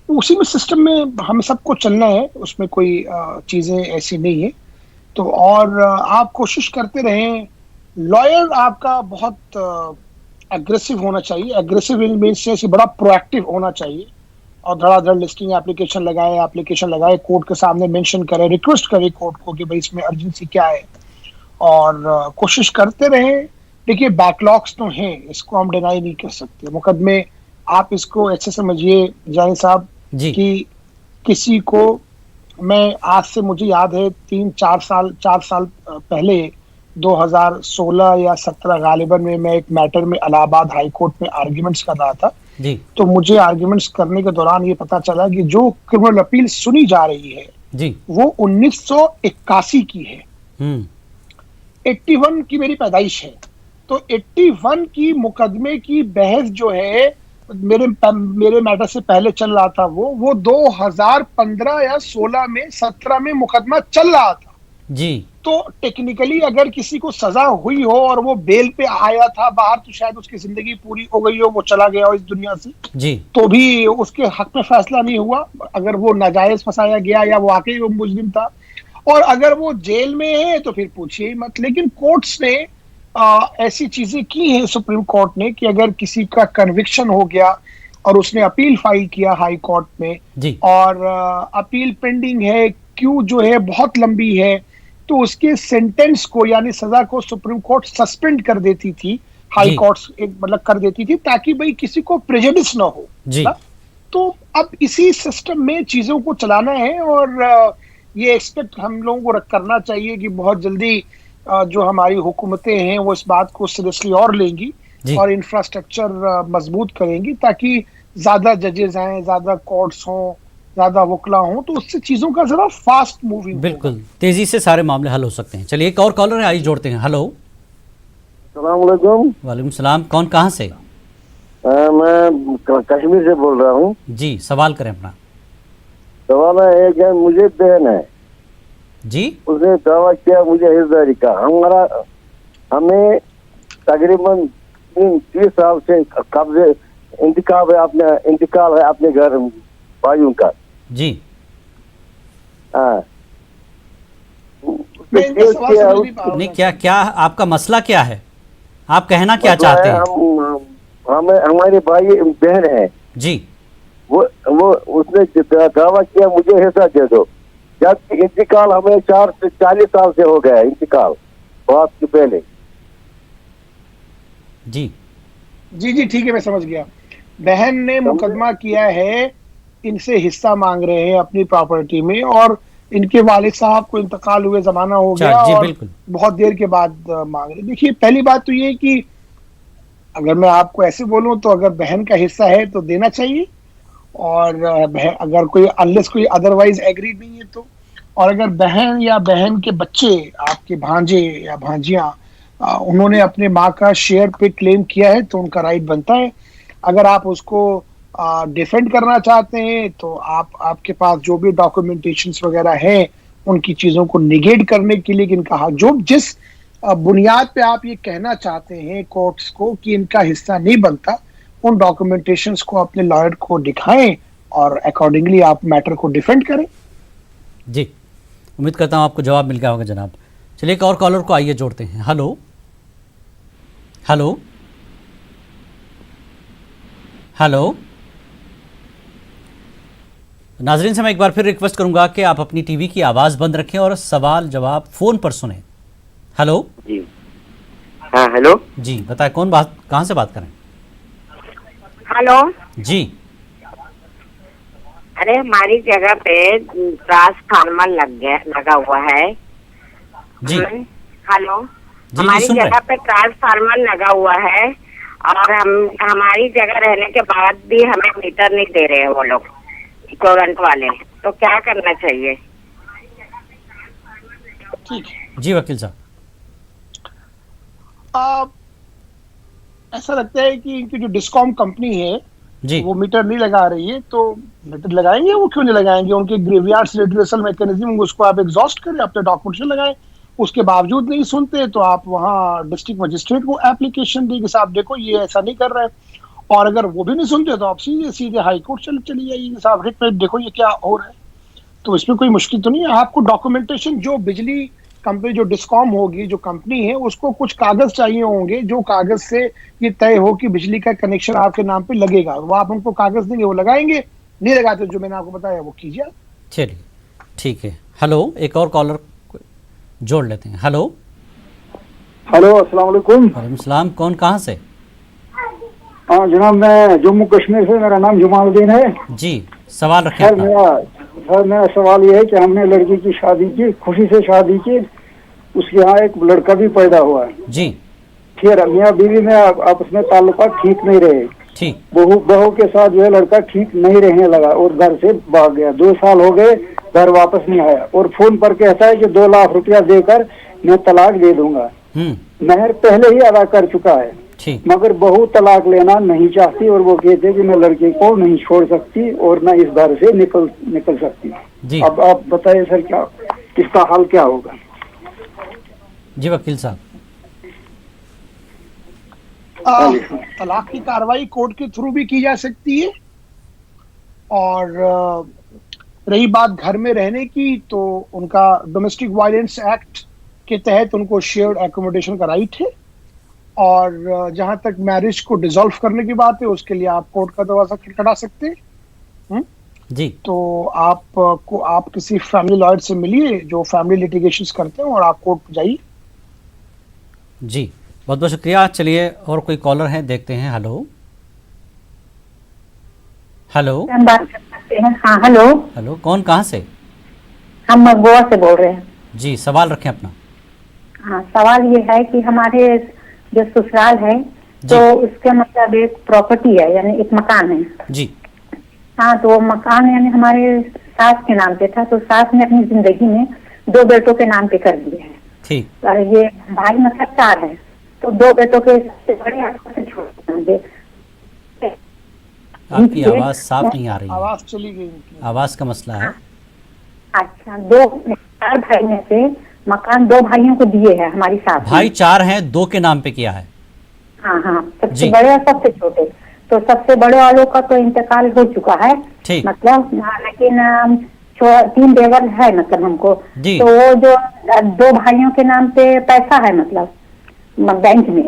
उसी में सिस्टम में हम सबको चलना है, उसमें कोई चीजें ऐसी नहीं है। तो और आप कोशिश करते रहें। लॉयर आपका बहुत एग्रेसिव होना चाहिए। एग्रेसिव इन मींस से बड़ा प्रोएक्टिव होना चाहिए और धड़ाधड़ लिस्टिंग एप्लीकेशन लगाए, कोर्ट के सामने मेंशन करे, रिक्वेस्ट करे कोर्ट को कि भाई इसमें अर्जेंसी क्या है, और कोशिश करते रहें। देखिए, बैकलॉग्स तो हैं, इसको हम डिनाई नहीं कर सकते। मुकदमे आप इसको ऐसे समझिए जानी साहब कि किसी को, मैं आज से मुझे याद है 4 साल पहले 2016 या 17 गालिबन में मैं एक मैटर में इलाहाबाद हाई कोर्ट में आर्ग्यूमेंट्स कर रहा था जी। तो मुझे आर्ग्यूमेंट्स करने के दौरान ये पता चला कि जो क्रिमिनल अपील सुनी जा रही है जी, वो 1981 की है। 81 की मेरी पैदाइश है, तो 81 की मुकदमे की बहस जो है मेरे मैटर से पहले चल रहा था, वो 2015 या 16 में 17 में मुकदमा चल रहा था जी। तो टेक्निकली अगर किसी को सजा हुई हो और वो बेल पे आया था बाहर, तो शायद उसकी जिंदगी पूरी हो गई हो, वो चला गया हो इस दुनिया से जी, तो भी उसके हक में फैसला नहीं हुआ। अगर वो नाजायज फंसाया गया या वो वाकई वो मुजरिम था, और अगर वो जेल में है तो फिर पूछिए मत। लेकिन कोर्ट्स ने ऐसी चीजें की हैं, सुप्रीम कोर्ट ने, कि अगर किसी का कन्विक्शन हो गया और उसने अपील फाइल किया हाई कोर्ट में जी, और अपील पेंडिंग है, क्यू जो है बहुत लंबी है, तो उसके सेंटेंस को यानी सजा को सुप्रीम कोर्ट सस्पेंड कर देती थी, हाई कोर्ट मतलब कर देती थी, ताकि भाई किसी को प्रेजुडिस ना हो जी। तो अब इसी सिस्टम में चीजों को चलाना है और ये एक्सपेक्ट हम लोगों को करना चाहिए कि बहुत जल्दी जो हमारी हुकूमतें हैं वो इस बात को सीरियसली और लेंगी और इंफ्रास्ट्रक्चर मजबूत करेंगी, ताकि ज्यादा जजेस आए, ज्यादा कोर्ट्स हों, ज्यादा वकला हों, तो उससे चीजों का जरा फास्ट मूविंग, बिल्कुल तेजी से सारे मामले हल हो सकते हैं। चलिए एक और कॉलर है, आइए जोड़ते हैं। हेलो, अस्सलाम वालेकुम। वालेकुम सलाम, कौन कहाँ से? मैं कश्मीर से बोल रहा हूँ जी, सवाल करें अपना। सवाल है कि मुझे बहन है जी, उसने दावा किया मुझे हिस्सेदारी का। हमें तकरीबन 30 साल से कब्जे इंतकाल है अपने घर भाइयों का जी। हाँ, नहीं, क्या आपका मसला क्या है? आप कहना क्या चाहते हैं? हमें हमारे भाई बहन है जी, वो उसने दावा किया मुझे हिस्सा दे दो, जबकि इंतकाल हमें 4 से 40 साल से हो गया इंतकाल बात के पहले। जी जी ठीक है, मैं समझ गया। बहन ने मुकदमा किया है, इनसे हिस्सा मांग रहे हैं अपनी प्रॉपर्टी में, और इनके वालिद साहब को इंतकाल हुए जमाना हो गया और बहुत देर के बाद मांग रहे। देखिए, पहली बात तो ये कि अगर मैं आपको ऐसे बोलूं तो अगर बहन का हिस्सा है तो देना चाहिए, और अगर कोई अनलेस कोई अदरवाइज एग्री नहीं है तो और अगर बहन या बहन के बच्चे, आपके भांजे या भांजियां, उन्होंने अपने माँ का शेयर पे क्लेम किया है तो उनका राइट बनता है। अगर आप उसको डिफेंड करना चाहते हैं तो आपके पास जो भी डॉक्यूमेंटेशंस वगैरह हैं उनकी चीजों को निगेट करने के लिए इनका जो जिस बुनियाद पे आप ये कहना चाहते हैं कोर्ट्स को कि इनका हिस्सा नहीं बनता, उन डॉक्यूमेंटेशंस को अपने लॉयर को दिखाएं और अकॉर्डिंगली आप मैटर को डिफेंड करें। जी, उम्मीद करता हूं आपको जवाब मिल गया होगा जनाब। चलिए एक और कॉलर को आइए जोड़ते हैं। Hello hello hello. नाजरीन से मैं एक बार फिर रिक्वेस्ट करूंगा कि आप अपनी टीवी की आवाज बंद रखें और सवाल जवाब फोन पर सुने। हेलो जी, हाँ हेलो जी, बताएं कौन बात, कहां से बात करें? हेलो जी, अरे हमारी जगह पे ट्रांसफार्मर लगा हुआ है जी। हेलो जी, हमारी सुन रहे जगह पे ट्रांसफार्मर लगा हुआ है और हमारी जगह रहने के बाद भी हमें मीटर नहीं दे रहे हैं वो लोग करंट वाले, तो क्या करना चाहिए? ठीक जी वकील साहब, ऐसा लगता है कि इनकी जो डिस्कॉम कंपनी है जी, वो मीटर नहीं लगा रही है, तो मीटर लगाएंगे वो क्यों नहीं लगाएंगे? उनके ग्रेवयार्ड्स रिड्रेसल मैकेनिज्म उसको आप एग्जॉस्ट करें, अपने डॉक्यूमेंटेशन लगाएं। उसके बावजूद नहीं सुनते तो आप वहाँ डिस्ट्रिक्ट मजिस्ट्रेट को एप्लीकेशन दें कि साहब देखो ये ऐसा नहीं कर रहे हैं, और अगर वो भी नहीं सुनते तो आप सीधे हाई कोर्ट चली जाइए, साहब रिट में देखो ये क्या हो रहा है। तो इसमें कोई मुश्किल तो नहीं है। आपको डॉक्यूमेंटेशन, जो बिजली कंपनी, जो डिस्कॉम होगी, जो कंपनी है, उसको कुछ कागज चाहिए होंगे, जो कागज से ये तय हो कि बिजली का कनेक्शन आपके नाम पे लगेगा, वो आप उनको कागज देंगे, वो लगाएंगे। नहीं लगाते जो मैंने आपको बताया वो कीजिए। चलिए ठीक है। हेलो, एक और कॉलर जोड़ लेते हैं। हेलो हेलो, अस्सलाम वालेकुम। वालेकुम सलाम, कौन कहाँ से? हाँ जनाब, मैं जम्मू कश्मीर से, मेरा नाम जुमालुद्दीन है जी। सवाल रखें सर। अपना। मेरा सवाल ये है कि हमने लड़की की शादी की, खुशी से शादी की, उसके यहाँ एक लड़का भी पैदा हुआ है जी। फिर मियाँ बीवी में आपस में ताल्लुकात ठीक नहीं रहे, ठीक। बहू के साथ जो है लड़का ठीक नहीं रहने लगा और घर से भाग गया। 2 साल हो गए, घर वापस नहीं आया और फोन पर कहता है कि 2 लाख रुपया देकर मैं तलाक दे दूंगा। महर पहले ही अदा कर चुका है, मगर बहू तलाक लेना नहीं चाहती और वो कहते कि मैं लड़के को नहीं छोड़ सकती और मैं इस घर से निकल सकती। अब आप बताइए सर, क्या इसका हल क्या होगा? जी वकील साहब, तलाक की कार्रवाई कोर्ट के थ्रू भी की जा सकती है, और रही बात घर में रहने की, तो उनका डोमेस्टिक वायलेंस एक्ट के तहत उनको शेयर्ड एकोमोडेशन का राइट है, और जहां तक मैरिज को डिसॉल्व करने की बात है उसके लिए आप कोर्ट का दरवाजा खटखटा सकते हैं। जी। तो आप किसी फैमिली लॉयर से मिलिए जो फैमिली लिटिगेशंस करते हैं और आप कोर्ट जाइए। जी, बहुत बहुत शुक्रिया। चलिए और कोई कॉलर है, देखते हैं। हेलो हेलो, बात कर सकते हैं? हाँ हेलो। हेलो, कौन कहाँ से? हम गोवा से बोल रहे हैं। जी, सवाल रखें अपना। हाँ, सवाल ये है कि हमारे जो ससुराल है तो उसके मतलब एक प्रॉपर्टी है, यानी एक मकान है जी। हाँ, तो वो मकान यानी हमारे सास के नाम पे था, तो सास ने अपनी जिंदगी में 2 बेटों के नाम पे कर दिए हैं। ठीक। और ये भाई मतलब 4 है, तो 2 बेटों के सबसे बड़े आपसे छोटे। आपकी आवाज साफ नहीं आ रही है। आवाज चली गई, आवाज का मसला है। अच्छा, 4 भाई में से मकान 2 भाइयों को दिए हैं हमारी सास। भाई 4 हैं, 2 के नाम पे किया है। हाँ हाँ, सबसे बड़े और सबसे छोटे। तो सबसे बड़े वालों का तो इंतकाल हो चुका है, मतलब, लेकिन 3 देवर है मतलब हमको। तो वो जो 2 भाइयों के नाम पे पैसा है, मतलब बैंक में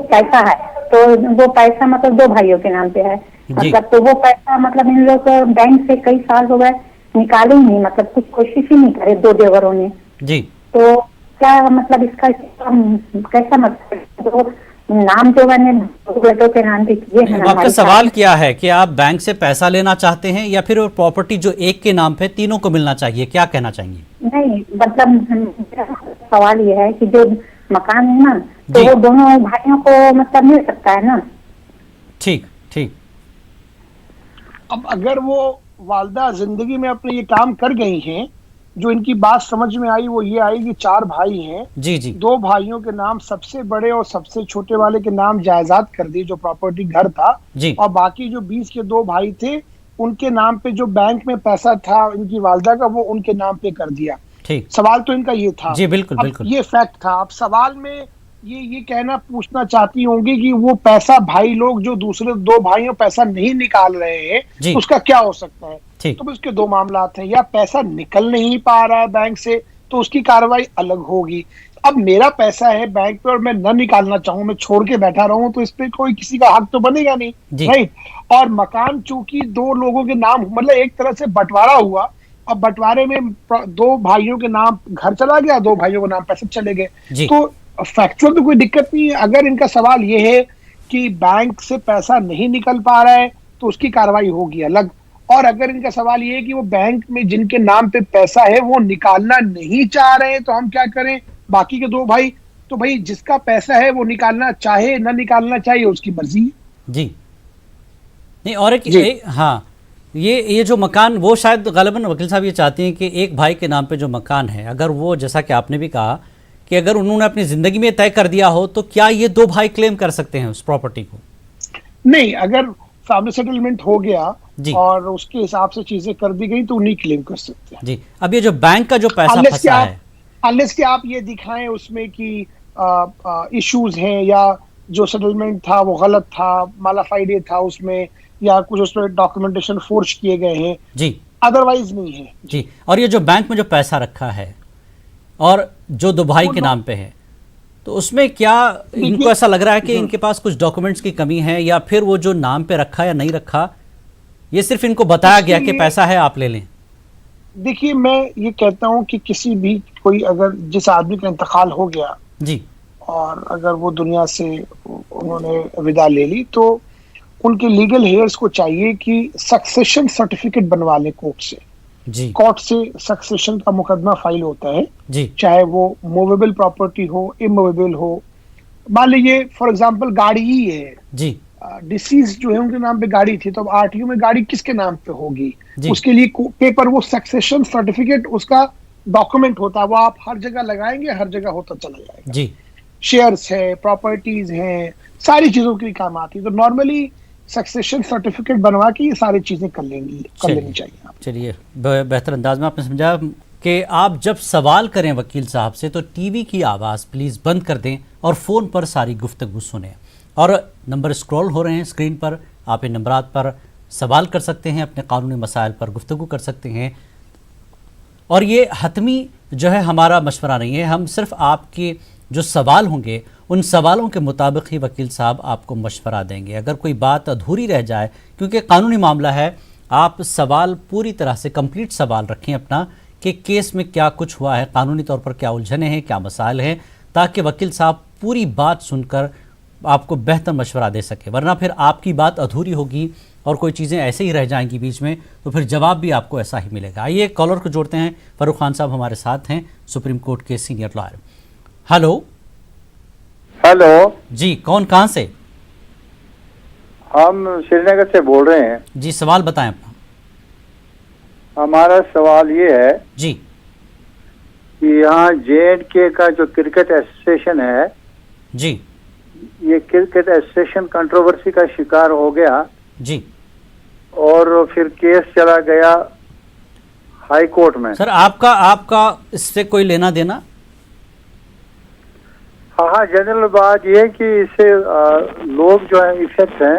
पैसा है, तो वो पैसा मतलब 2 भाइयों के नाम पे है, मतलब। तो वो पैसा मतलब इन लोग बैंक से कई साल हो गए निकाले ही नहीं, मतलब कुछ कोशिश ही नहीं करे 2 देवरों ने जी। तो क्या मतलब इसका कैसा मतलब नाम जो मैंने बेटों के नाम पे किए हैं। आपका सवाल क्या है कि आप बैंक से पैसा लेना चाहते हैं या फिर प्रॉपर्टी जो एक के नाम पे तीनों को मिलना चाहिए, क्या कहना चाहेंगे? नहीं, मतलब सवाल ये है कि जो मकान है ना, तो वो दोनों भाइयों को मतलब मिल सकता है ना? ठीक ठीक। अब अगर वो वालदा जिंदगी में अपने ये काम कर गई हैं जो इनकी बात समझ में आई वो ये आई कि 4 भाई हैं। जी जी। 2 भाइयों के नाम सबसे बड़े और सबसे छोटे वाले के नाम जायदाद कर दी, जो प्रॉपर्टी घर था जी। और बाकी जो 20 के 2 भाई थे उनके नाम पे जो बैंक में पैसा था इनकी वालदा का, वो उनके नाम पे कर दिया। ठीक। सवाल तो इनका ये था। जी बिल्कुल बिल्कुल। ये फैक्ट था। अब सवाल में ये कहना पूछना चाहती होंगी कि वो पैसा भाई लोग जो दूसरे 2 भाइयों पैसा नहीं निकाल रहे हैं उसका क्या हो सकता है? तो उसके 2 मामला हैं, या पैसा निकल नहीं पा रहा है बैंक से तो उसकी कार्रवाई अलग होगी। अब मेरा पैसा है बैंक पे और मैं न निकालना चाहूं, मैं छोड़ के बैठा रहूं, तो इस पे कोई किसी का हक तो बनेगा नहीं, राइट? और मकान चूंकि 2 लोगों के नाम, मतलब एक तरह से बंटवारा हुआ, अब बंटवारे में 2 भाइयों के नाम घर चला गया, 2 भाइयों के नाम पैसे चले गए, तो फैक्चुअल तो कोई दिक्कत नहीं है। अगर इनका सवाल ये है कि बैंक से पैसा नहीं निकल पा रहा है तो उसकी कार्रवाई होगी अलग, और अगर इनका सवाल ये है कि वो बैंक में जिनके नाम पे पैसा है वो निकालना नहीं चाह रहे हैं तो हम क्या करें, बाकी के 2 भाई, तो भाई जिसका पैसा है वो निकालना चाहे ना निकालना चाहिए उसकी मर्जी है। जी नहीं, और हाँ, ये जो मकान, वो शायद गालिबन वकील साहब ये चाहते हैं कि एक भाई के नाम पे जो मकान है, अगर वो, जैसा कि आपने भी कहा कि अगर उन्होंने अपनी जिंदगी में तय कर दिया हो तो क्या ये 2 भाई क्लेम कर सकते हैं उस प्रॉपर्टी को? नहीं, अगर फैमिली सेटलमेंट हो गया और उसके हिसाब से चीजें कर दी गई तो उन्हीं क्लेम कर सकते हैं। जी। अब ये जो बैंक का जो पैसा फंसा है, अनलेस कि आप ये दिखाएं उसमें कि इश्यूज हैं या जो सेटलमेंट था वो गलत था, मालाफाइडे था उसमें, या कुछ उसमें डॉक्यूमेंटेशन फोर्ज किए गए हैं, जी, अदरवाइज नहीं है। जी। और ये जो बैंक में जो पैसा रखा है और जो 2 भाई के नाम पे है, तो उसमें क्या इनको ऐसा लग रहा है कि इनके पास कुछ डॉक्यूमेंट्स की कमी है, या फिर वो जो नाम पे रखा या नहीं रखा, ये सिर्फ इनको बताया गया कि पैसा है आप ले लें? देखिए, मैं ये कहता हूं कि किसी भी कोई, अगर जिस आदमी का इंतकाल हो गया जी, और अगर वो दुनिया से उन्होंने विदा ले ली, तो उनके लीगल हेयर्स को चाहिए कि सक्सेशन सर्टिफिकेट बनवा ले कोर्ट से। जी। कोर्ट से सक्सेशन का मुकदमा फाइल होता है जी, चाहे वो मूवेबल प्रॉपर्टी हो, इमूवेबल हो। मान लीजिए फॉर एग्जांपल गाड़ी ही है जी, डिसीज जो है उनके नाम पे गाड़ी थी, तो अब आरटीओ में गाड़ी किसके नाम पे होगी, उसके लिए पेपर, वो सक्सेशन सर्टिफिकेट उसका डॉक्यूमेंट होता है, वो आप हर जगह लगाएंगे, हर जगह होता चला जाएगा। जी। शेयर्स है, प्रॉपर्टीज हैं, सारी चीजों के लिए काम आती है, तो नॉर्मली सक्सेशन सर्टिफिकेट बनवा के ये सारी चीजें कर लेनी चाहिए। चलिए, बेहतर अंदाज में आपने समझा कि आप जब सवाल करें वकील साहब से तो टीवी की आवाज़ प्लीज़ बंद कर दें और फ़ोन पर सारी गुफ्तगू सुनें। और नंबर स्क्रॉल हो रहे हैं स्क्रीन पर, आप इन नंबरात पर सवाल कर सकते हैं, अपने कानूनी मसाइल पर गुफ्तगू कर सकते हैं। और ये हतमी जो है हमारा मशवरा नहीं है, हम सिर्फ आपके जो सवाल होंगे उन सवालों के मुताबिक ही वकील साहब आपको मशवरा देंगे। अगर कोई बात अधूरी रह जाए, क्योंकि कानूनी मामला है, आप सवाल पूरी तरह से कंप्लीट सवाल रखें अपना कि केस में क्या कुछ हुआ है, कानूनी तौर पर क्या उलझने हैं, क्या मसाइल हैं, ताकि वकील साहब पूरी बात सुनकर आपको बेहतर मशवरा दे सके। वरना फिर आपकी बात अधूरी होगी और कोई चीज़ें ऐसे ही रह जाएंगी बीच में, तो फिर जवाब भी आपको ऐसा ही मिलेगा। आइए कॉलर को जोड़ते हैं। फरूक खान साहब हमारे साथ हैं, सुप्रीम कोर्ट के सीनियर लॉयर। हेलो। हेलो जी, कौन कहाँ से? हम श्रीनगर से बोल रहे हैं जी, सवाल बताएं अपना। हमारा सवाल ये है जी कि यहाँ JNK का जो क्रिकेट एसोसिएशन है जी, ये क्रिकेट एसोसिएशन कंट्रोवर्सी का शिकार हो गया जी, और फिर केस चला गया हाई कोर्ट में। सर आपका इससे कोई लेना देना? हाँ, जनरल बात ये कि इससे लोग जो है इफेक्ट हैं।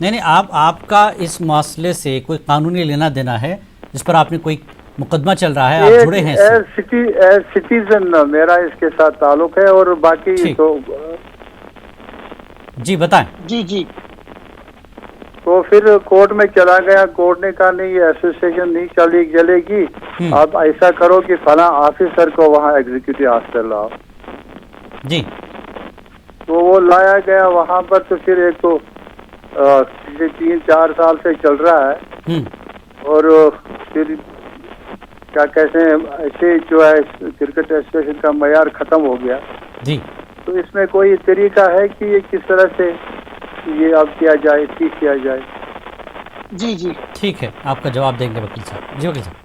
नहीं, आपका इस मसले से कोई कानूनी लेना देना है जिस पर आपने कोई मुकदमा चल रहा है, आप जुड़े हैं इससे? सिटीजन मेरा इसके साथ ताल्लुक है, और बाकी तो जी बताएं। जी जी। तो फिर कोर्ट में चला गया, कोर्ट ने कहा नहीं, ये एसोसिएशन नहीं चलेगी, आप ऐसा करो कि फला ऑफिसर को वहाँ एग्जीक्यूटिव ऑफिसर लाओ जी। तो वो लाया गया वहाँ पर, तो फिर एक तो पिछले 3-4 साल से चल रहा है, और फिर क्या कहते हैं, ऐसे जो है क्रिकेट एसोसिएशन का मयार खत्म हो गया जी। तो इसमें कोई तरीका है कि ये किस तरह से ये अब किया जाए, ठीक किया जाए? जी जी, ठीक है, आपका जवाब देंगे वकील साहब। जी वकील साहब।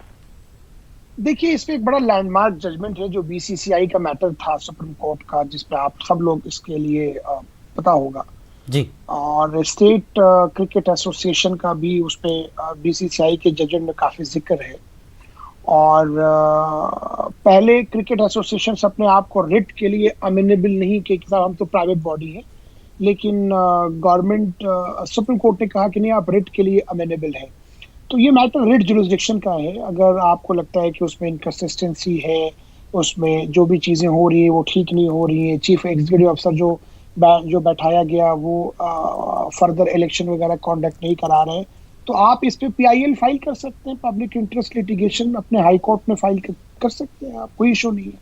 देखिए, इसमें एक बड़ा लैंडमार्क जजमेंट है जो बीसीसीआई का मैटर था सुप्रीम कोर्ट का, जिसपे आप सब लोग इसके लिए पता होगा जी। और स्टेट क्रिकेट एसोसिएशन का भी उस पे बीसीसीआई के जजमेंट में काफी जिक्र है। और पहले क्रिकेट एसोसिएशन अपने आप को रिट के लिए अमेनेबल नहीं कि साहब हम तो प्राइवेट बॉडी है, लेकिन गवर्नमेंट सुप्रीम कोर्ट ने कहा कि नहीं, आप रिट के लिए अमेनेबल है। तो ये मैटर रिट जुरिसडिक्शन का है। अगर आपको लगता है कि उसमें इनकंसिस्टेंसी है, उसमें जो भी चीज़ें हो रही है वो ठीक नहीं हो रही है, चीफ एग्जीक्यूटिव अफसर जो बैठाया गया वो फर्दर इलेक्शन वगैरह कॉन्डक्ट नहीं करा रहे, तो आप इस पे पीआईएल फाइल कर सकते हैं, पब्लिक इंटरेस्ट लिटिगेशन अपने हाई कोर्ट में फाइल कर सकते हैं आप, कोई इशू नहीं है।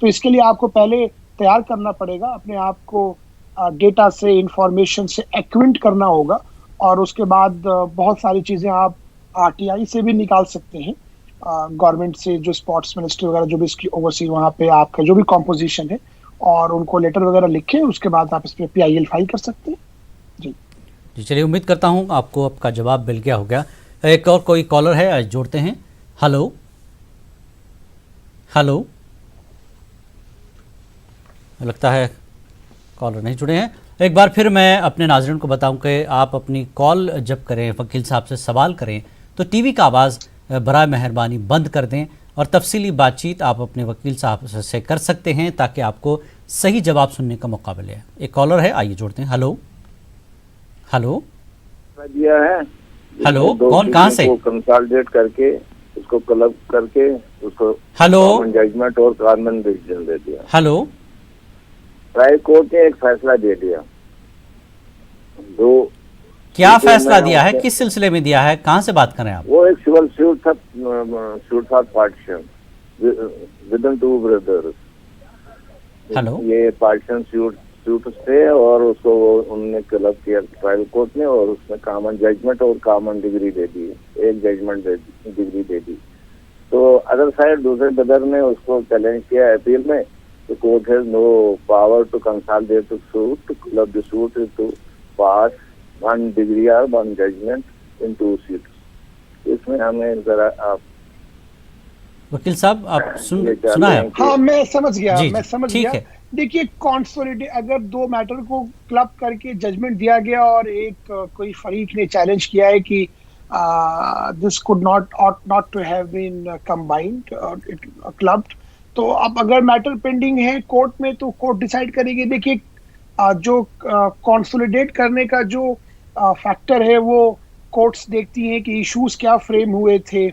तो इसके लिए आपको पहले तैयार करना पड़ेगा, अपने आप को डेटा से, इंफॉर्मेशन से एक्विंट करना होगा, और उसके बाद बहुत सारी चीज़ें आप आरटीआई से भी निकाल सकते हैं, गवर्नमेंट से, जो स्पोर्ट्स मिनिस्ट्री वगैरह जो भी इसकी ओवरसी वहाँ पे आपका जो भी कॉम्पोजिशन है, और उनको लेटर वगैरह लिखे, उसके बाद आप इस पर पीआईएल फाइल कर सकते हैं। जी जी, चलिए, उम्मीद करता हूँ आपको आपका जवाब मिल गया होगा। एक और कोई कॉलर है, आज जोड़ते हैं। हेलो हेलो, लगता है कॉलर नहीं जुड़े हैं। एक बार फिर मैं अपने नाज़रीन को बताऊं कि आप अपनी कॉल जब करें, वकील साहब से सवाल करें, तो टीवी का आवाज़ बराए मेहरबानी बंद कर दें, और तफसीली बातचीत आप अपने वकील साहब से कर सकते हैं ताकि आपको सही जवाब सुनने का मौका मिले। एक कॉलर है, आइए जोड़ते हैं। हेलो हेलो दिया है, हेलो, कौन, कहाँ से? कंसोलिडेट करके उसको क्लब करके उसको हेलो जजमेंट और कॉमन डिसीजन दे दिया। हेलो, ट्रायल कोर्ट ने एक फैसला दे दिया। क्या फैसला दिया है, किस सिलसिले में दिया है, कहाँ से बात कर रहे हैं आप? वो एक सिविल सूट था partition with in two brothers. Hello, ये पार्टीशन सूट थे और उसको उन्होंने क्लब किया ट्रायल कोर्ट ने, और उसमें कॉमन जजमेंट और कॉमन डिग्री दे दी, एक जजमेंट डिग्री दे दी। तो अदर साइड दूसरे ब्रदर ने उसको चैलेंज किया अपील में, तो court has no power to consolidate the suit, to club the suit to pass one decree और one judgment in two suits. इसमें हमें जरा आप वकील साहब आप सुना है? हाँ, मैं समझ गया, मैं समझ ठीक गया। है। देखिए, कॉन्सोलिडेट अगर दो मैटर को क्लब करके जजमेंट दिया गया और एक कोई फरीक ने चैलेंज किया है कि this could not to have been combined clubbed, तो अब अगर मैटर पेंडिंग है कोर्ट में तो कोर्ट डिसाइड करेगी। देखिए, जो कॉन्सोलिडेट करने का जो फैक्टर है वो कोर्ट्स देखती हैं कि इश्यूज क्या फ्रेम हुए थे,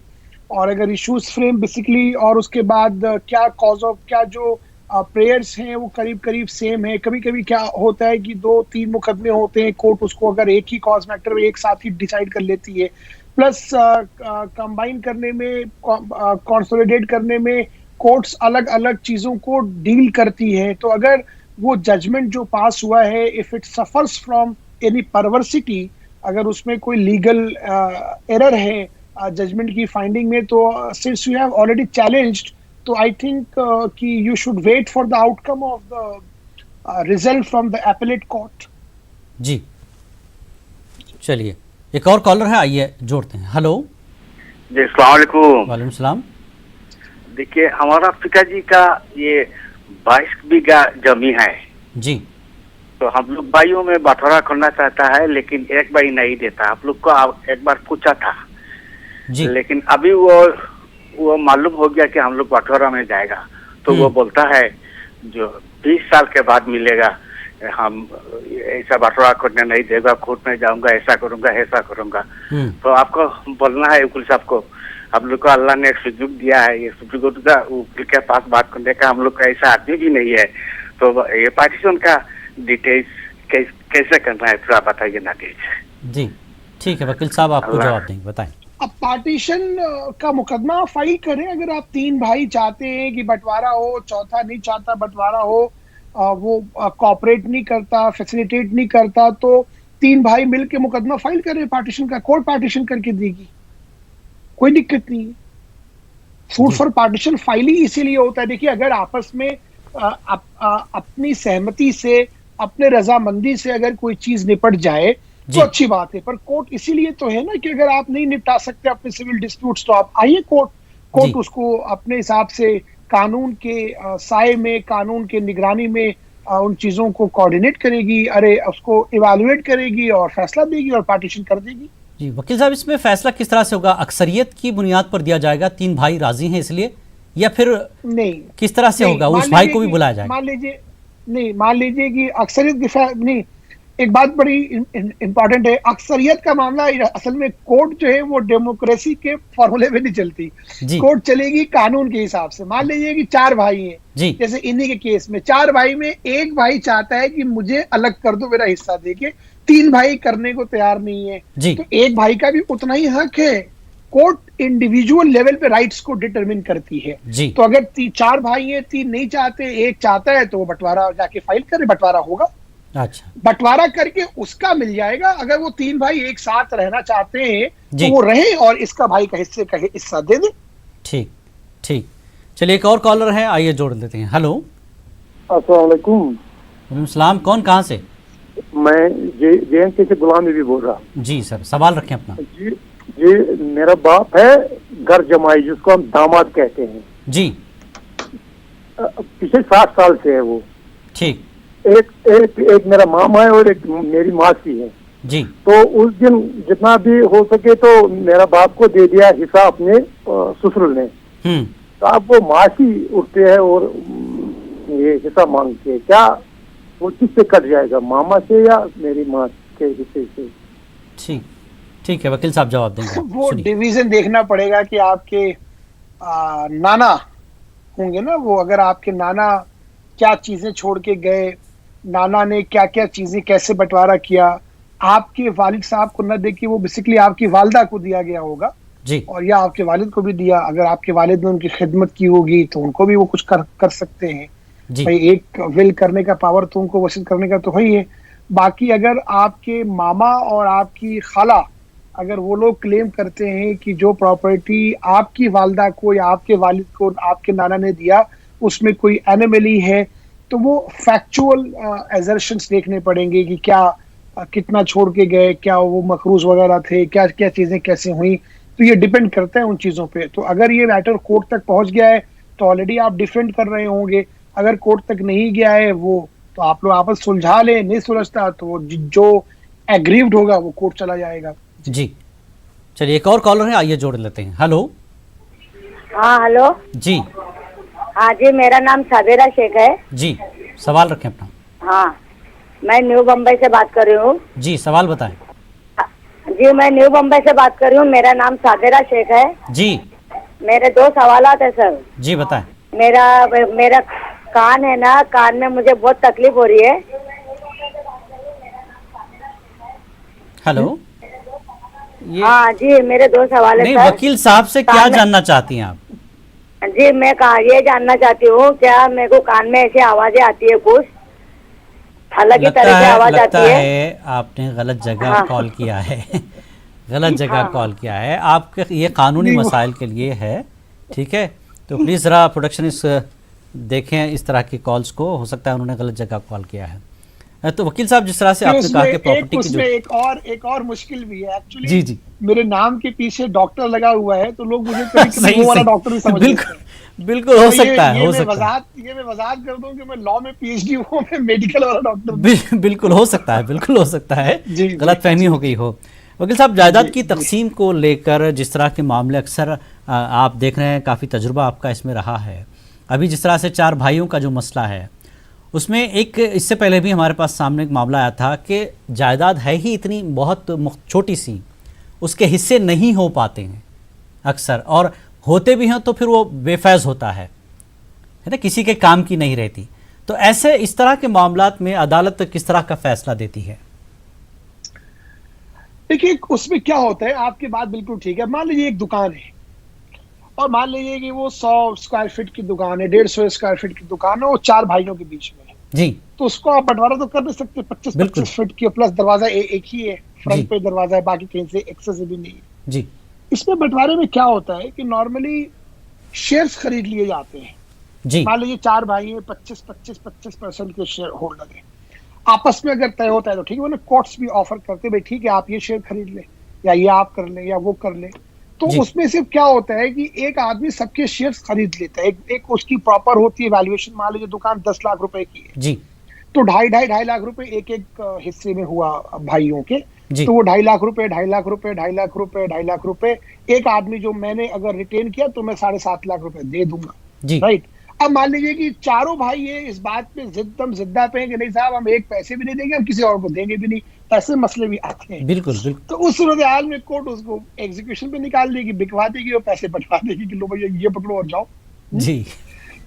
और अगर इश्यूज फ्रेम बेसिकली, और उसके बाद क्या कॉज ऑफ, क्या जो प्रेयर्स हैं वो करीब करीब सेम है। कभी कभी क्या होता है कि 2-3 मुकदमे होते हैं, कोर्ट उसको अगर एक ही कॉज मैटर में एक साथ ही डिसाइड कर लेती है, प्लस कंबाइन करने में, कॉन्सोलिडेट करने में कोर्ट्स अलग अलग चीजों को डील करती है। तो अगर वो जजमेंट जो पास हुआ है, if it suffers from any perversity, अगर उसमें कोई लीगल एरर है जजमेंट की फाइंडिंग में, तो since you have already challenged, तो आई थिंक कि you should wait for the outcome of the result from the appellate court. जी, चलिए, एक और कॉलर है, आइए जोड़ते हैं। हेलो जी, अस्सलाम वालेकुम। वालेकुम सलाम। देखिए, हमारा पिताजी का ये 22 बीघा जमीन है जी, तो हम लोग भाइयों में बंटवारा करना चाहता है, लेकिन एक भाई नहीं देता। आप लोग को एक बार पूछा था जी, लेकिन अभी वो मालूम हो गया कि हम लोग बंटवारा में जाएगा, तो वो बोलता है जो 20 साल के बाद मिलेगा, हम ऐसा बंटवारा करने नहीं देगा, कोर्ट में जाऊंगा, ऐसा करूंगा। तो आपको बोलना है वकील साहब को, हम लोग को अल्लाह ने एक सुजुग दिया है, ये सुजुग वकील के पास बात करने का, हम लोग का ऐसा आदमी भी नहीं है, तो ये पार्टीशन का डिटेल्स कैसे करना है थोड़ा बताइए ना प्लीज। जी ठीक है, वकील साहब आपको जवाब देंगे, बताएं। अब पार्टीशन का मुकदमा फाइल करें, अगर आप 3 भाई चाहते हैं कि बंटवारा हो, चौथा नहीं चाहता बंटवारा हो, वो कॉपरेट नहीं करता, फैसिलिटेट नहीं करता, तो 3 भाई मिलके मुकदमा फाइल करें पार्टीशन का, कोर्ट पार्टीशन करके देगी, कोई दिक्कत नहीं है। सूट फॉर पार्टीशन फाइल ही इसीलिए होता है। देखिए, अगर आपस में अपनी सहमति से, अपने रजामंदी से अगर कोई चीज निपट जाए तो अच्छी बात है, पर कोर्ट इसीलिए तो है ना कि अगर आप नहीं निपटा सकते अपने सिविल डिस्प्यूट्स तो आप आइए कोर्ट, कोर्ट उसको अपने हिसाब से कानून के साए में, कानून के निगरानी में उन चीजों को कोऑर्डिनेट करेगी, अरे उसको इवैल्यूएट करेगी और फैसला देगी और पार्टीशन कर देगी। जी वकील साहब, इसमें फैसला किस तरह से होगा? अक्सरियत की बुनियाद पर दिया जाएगा, 3 भाई राजी हैं इसलिए, या फिर नहीं किस तरह से होगा? उस भाई को भी बुलाया जाएगा? मान लीजिए कि अक्सरियत की नहीं, एक बात बड़ी इंपॉर्टेंट है, अक्सरियत का मामला असल में कोर्ट जो है वो डेमोक्रेसी के फॉर्मूले में नहीं चलती, कोर्ट चलेगी कानून के हिसाब से। मान लीजिए कि 4 भाई हैं, जैसे इन्हीं के केस में 4 भाई में एक भाई चाहता है कि मुझे अलग कर दो मेरा हिस्सा देके, 3 भाई करने को तैयार नहीं है, तो एक भाई का भी उतना ही हक है। कोर्ट इंडिविजुअल लेवल पे राइट्स को डिटरमिन करती है। तो अगर 4 भाई हैं, 3 नहीं चाहते, एक चाहता है, तो वो बंटवारा जाके फाइल करे, बंटवारा होगा। अच्छा, बंटवारा करके उसका मिल जाएगा। अगर वो 3 भाई एक साथ रहना चाहते हैं तो वो रहे और इसका भाई का हिस्सा दे दे। ठीक ठीक, चलिए एक और कॉलर है, आइए जोड़ लेते हैं। हेलो, अस्सलाम वालेकुम। सलाम, कौन कहाँ से? मैं JNK से गुलाम नबी बोल रहा हूँ। जी सर, सवाल रखें अपना। जी मेरा बाप है घर जमाई, जिसको हम दामाद कहते हैं जी, पिछले 60 साल से है वो। ठीक, एक मेरा मामा है और एक मेरी मासी है जी। तो उस दिन जितना भी हो सके तो मेरा बाप को दे दिया हिस्सा अपने ससुर ने। तो अब वो मासी उठते हैं और ये हिस्सा मांगते हैं, क्या वो किससे कट जाएगा, मामा से या मेरी माँ के हिस्से से? ठीक ठीक है, वकील साहब जवाब देंगे। वो डिवीजन देखना पड़ेगा कि आपके नाना होंगे ना, वो अगर आपके नाना क्या चीजें छोड़ के गए, नाना ने क्या क्या चीजें कैसे बंटवारा किया, आपके वालिद साहब को न देके वो बेसिकली आपकी वालदा को दिया गया होगा जी, और या आपके वालिद को भी दिया। अगर आपके वालिद ने उनकी खिदमत की होगी तो उनको भी वो कुछ कर सकते हैं जी। भाई एक विल करने का पावर तो उनको वसीयत करने का तो है ही है। बाकी अगर आपके मामा और आपकी खाला अगर वो लोग क्लेम करते हैं कि जो प्रॉपर्टी आपकी वालदा को या आपके वालिद को आपके नाना ने दिया उसमें कोई एनोमली है, तो वो फैक्चुअल एजर्शंस देखने पड़ेंगे कि क्या कितना छोड़ के गए, क्या वो मकरूज वगैरह थे, क्या क्या चीजें कैसे हुई, तो ये डिपेंड करता है उन चीजों पे। तो अगर ये मैटर कोर्ट तक पहुंच गया है तो ऑलरेडी आप डिफेंड कर रहे होंगे, अगर कोर्ट तक नहीं गया है वो तो आप लोग आपस सुलझा ले, नहीं सुलझता तो जो एग्रीव्ड होगा वो कोर्ट चला जाएगा जी। चलिए एक और कॉलर है, आइए जोड़ लेते हैं। हेलो, हाँ हेलो जी। हाँ जी, मेरा नाम साबेरा शेख है जी, सवाल रखें अपना। हाँ, मैं न्यू बम्बई से बात कर रही हूँ जी, सवाल बताएं। जी, मैं न्यू बम्बई से बात कर रही हूँ, मेरा नाम साबेरा शेख है जी। मेरे 2 सवालात है सर जी, बताएं। मेरा कान है ना, कान में मुझे बहुत तकलीफ हो रही है। हेलो, हाँ जी, मेरे 2 सवाल है। नहीं, वकील साहब से क्या जानना चाहती हैं आप? जी, मैं ये जानना चाहती हूँ, क्या मेरे को कान में ऐसी आवाजें आती है, कुछ अलग ही तरह की आवाज आती है। आपने गलत जगह कॉल किया है गलत जगह कॉल किया है। आपके ये कानूनी मसाइल के लिए है, ठीक है? तो प्लीज़ ज़रा प्रोडक्शन इस देखें इस तरह की कॉल्स को, हो सकता है उन्होंने गलत जगह कॉल किया है। तो वकील साहब, जिस तरह से आपने कहा कि प्रॉपर्टी की जो एक और मुश्किल भी है एक्चुअली। जी जी, मेरे नाम के पीछे डॉक्टर लगा हुआ है तो लोग मुझे कभी वो वाला डॉक्टर भी समझ लेते हैं। बिल्कुल हो सकता है, हो सकता है। ये मैं वजाहत कर दूं कि मैं लॉ में PhD हूं, मैं मेडिकल वाला डॉक्टर। बिल्कुल हो सकता है, बिल्कुल हो सकता है, गलतफहमी हो गई हो। वकील साहब, जायदाद की तकसीम को लेकर जिस तरह के मामले अक्सर आप देख रहे हैं, काफ़ी तजुर्बा आपका इसमें रहा है। अभी जिस तरह से 4 भाइयों का जो मसला है उसमें एक इससे पहले भी हमारे पास सामने एक मामला आया था कि जायदाद है ही इतनी बहुत छोटी सी, उसके हिस्से नहीं हो पाते हैं अक्सर, और होते भी हैं तो फिर वो बेफैज़ होता है ना, किसी के काम की नहीं रहती। तो ऐसे इस तरह के मामलात में अदालत किस तरह का फैसला देती है? देखिए, उसमें क्या होता है, आपकी बात बिल्कुल ठीक है। मान लीजिए एक दुकान है और मान लीजिए कि वो 100 स्क्वायर फीट की दुकान है, 150 स्क्वायर फीट की दुकान है, वो 4 भाइयों के बीच में जी, तो उसको आप बंटवारा तो कर नहीं सकते। 25-25 फीट की, प्लस दरवाजा एक ही है, फ्रंट पे दरवाजा है, बाकी कहीं से एक्सेस भी नहीं है जी। इसमें बंटवारे में क्या होता है कि नॉर्मली शेयर्स खरीद लिए जाते हैं जी। मान लीजिए 4 भाई हैं, 25% के शेयर होल्डर है। आपस में अगर तय होता है तो ठीक है, कोर्ट्स भी ऑफर करते भाई ठीक है आप ये शेयर खरीद ले या ये आप कर ले या वो कर ले। तो उसमें सिर्फ क्या होता है कि एक आदमी सबके शेयर्स खरीद लेता है, एक उसकी प्रॉपर होती है वैल्यूएशन। मान लीजिए दुकान 10 लाख रुपए की है जी, तो ढाई लाख रुपए एक हिस्से में हुआ भाइयों के, तो वो 2.5 लाख रुपए 2.5 लाख रुपए 2.5 लाख रुपए 2.5 लाख रुपए एक आदमी जो मैंने अगर रिटेन किया तो मैं 7.5 लाख रुपए दे दूंगा, राइट। अब मान लीजिए कि चारों भाई ये इस बात पे जिद्दा पे हैं कि नहीं साहब हम एक पैसे भी नहीं देंगे, हम किसी और को देंगे भी नहीं, ऐसे मसले भी आते हैं। बिल्कुल बिल्कुल। तो उस सूरत हाल में कोर्ट उसको एग्जीक्यूशन पे निकाल देगी, बिकवा देगी और पैसे बंटवा देगी कि लो भैया ये पकड़ो और जाओ जी।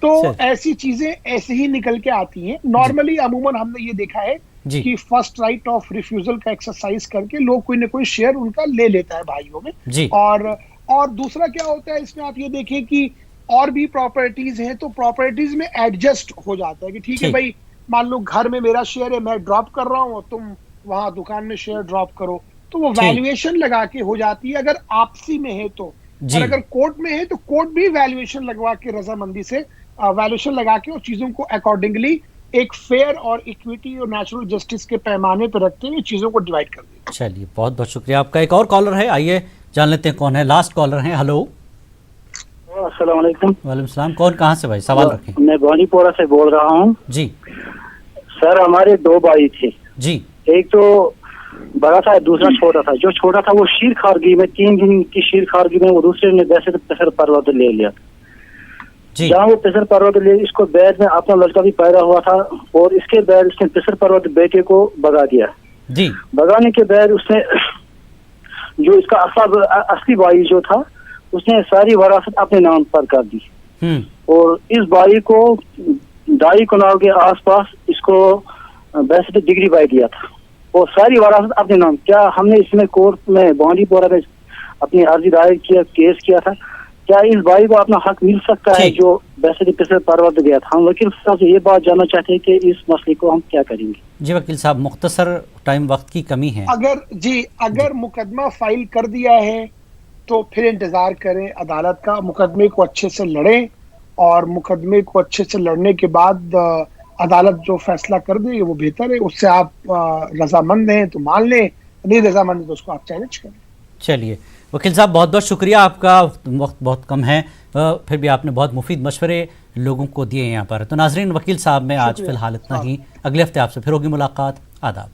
तो ऐसी चीजें ऐसे ही निकल के आती हैं। नॉर्मली अमूमन हमने ये देखा है कि फर्स्ट राइट ऑफ रिफ्यूजल का एक्सरसाइज करके लोग कोई ना कोई शेयर उनका ले लेता है भाइयों में जी। और दूसरा क्या होता है इसमें, आप ये देखें कि और भी प्रॉपर्टीज हैं तो प्रॉपर्टीज में एडजस्ट हो जाता है कि ठीक है भाई, मान लो घर में मेरा शेयर है, मैं ड्रॉप कर रहा हूँ, तुम वहां दुकान में शेयर ड्रॉप करो, तो वो वैल्यूएशन लगा के हो जाती है अगर आपसी में है तो। और अगर कोर्ट में है तो कोर्ट भी वैल्यूएशन लगवा के रजामंदी से वैल्यूएशन लगा के और चीजों को अकॉर्डिंगली एक फेयर और इक्विटी और नेचुरल जस्टिस के पैमाने पर रखते हुए चीजों को डिवाइड कर देते। चलिए बहुत बहुत शुक्रिया आपका। एक और कॉलर है, आइए जान लेते हैं कौन है। लास्ट कॉलर है। हेलो, अस्सलाम वालेकुम। वालेकुम सलाम। कौन कहाँ से भाई, सवाल रखें। मैं बानीपोरा से बोल रहा हूँ जी। सर हमारे 2 भाई थे जी, एक तो बड़ा था, दूसरा छोटा था। जो छोटा था वो शीर खारगी में 3 दिन की शीर खारगी में वो दूसरे ने वैसे पेसर पर्वत ले लिया। जहाँ वो पेसर पर्वत ले, इसको बैद में अपना लड़का भी पैदा हुआ था और इसके बैद उसने पेसर पर्वत बेटे को भगा दिया जी। भगाने के बाद उसने जो इसका असली भाई जो था उसने सारी वरासत अपने नाम पर कर दी और इस भाई को 2.5 कनाल के आसपास इसको वैसे डिग्री बाई दिया था और सारी वरासत अपने नाम। क्या हमने इसमें कोर्ट में बांडीपोरा में अपनी अर्जी दायर किया, केस किया था, क्या इस भाई को अपना हक मिल सकता है जो वैसे पिछले पर्वत गया था? हम वकील साहब से ये बात जानना चाहते हैं कि इस मसले को हम क्या करेंगे। जी वकील साहब, मुख्तसर टाइम वक्त की कमी है। अगर मुकदमा फाइल कर दिया है तो फिर इंतजार करें अदालत का, मुकदमे को अच्छे से लड़ें और मुकदमे को अच्छे से लड़ने के बाद अदालत जो फैसला कर दे वो बेहतर है। उससे आप रजामंद हैं तो मान लें, नहीं रजामंद है तो उसको आप चैलेंज करें। चलिए वकील साहब बहुत बहुत शुक्रिया आपका, वक्त बहुत कम है, फिर भी आपने बहुत मुफीद मशवरे लोगों को दिए यहाँ पर। तो नाजरीन, वकील साहब में आज फिलहाल इतना ही। अगले हफ्ते आपसे फिर होगी मुलाकात। आदाब।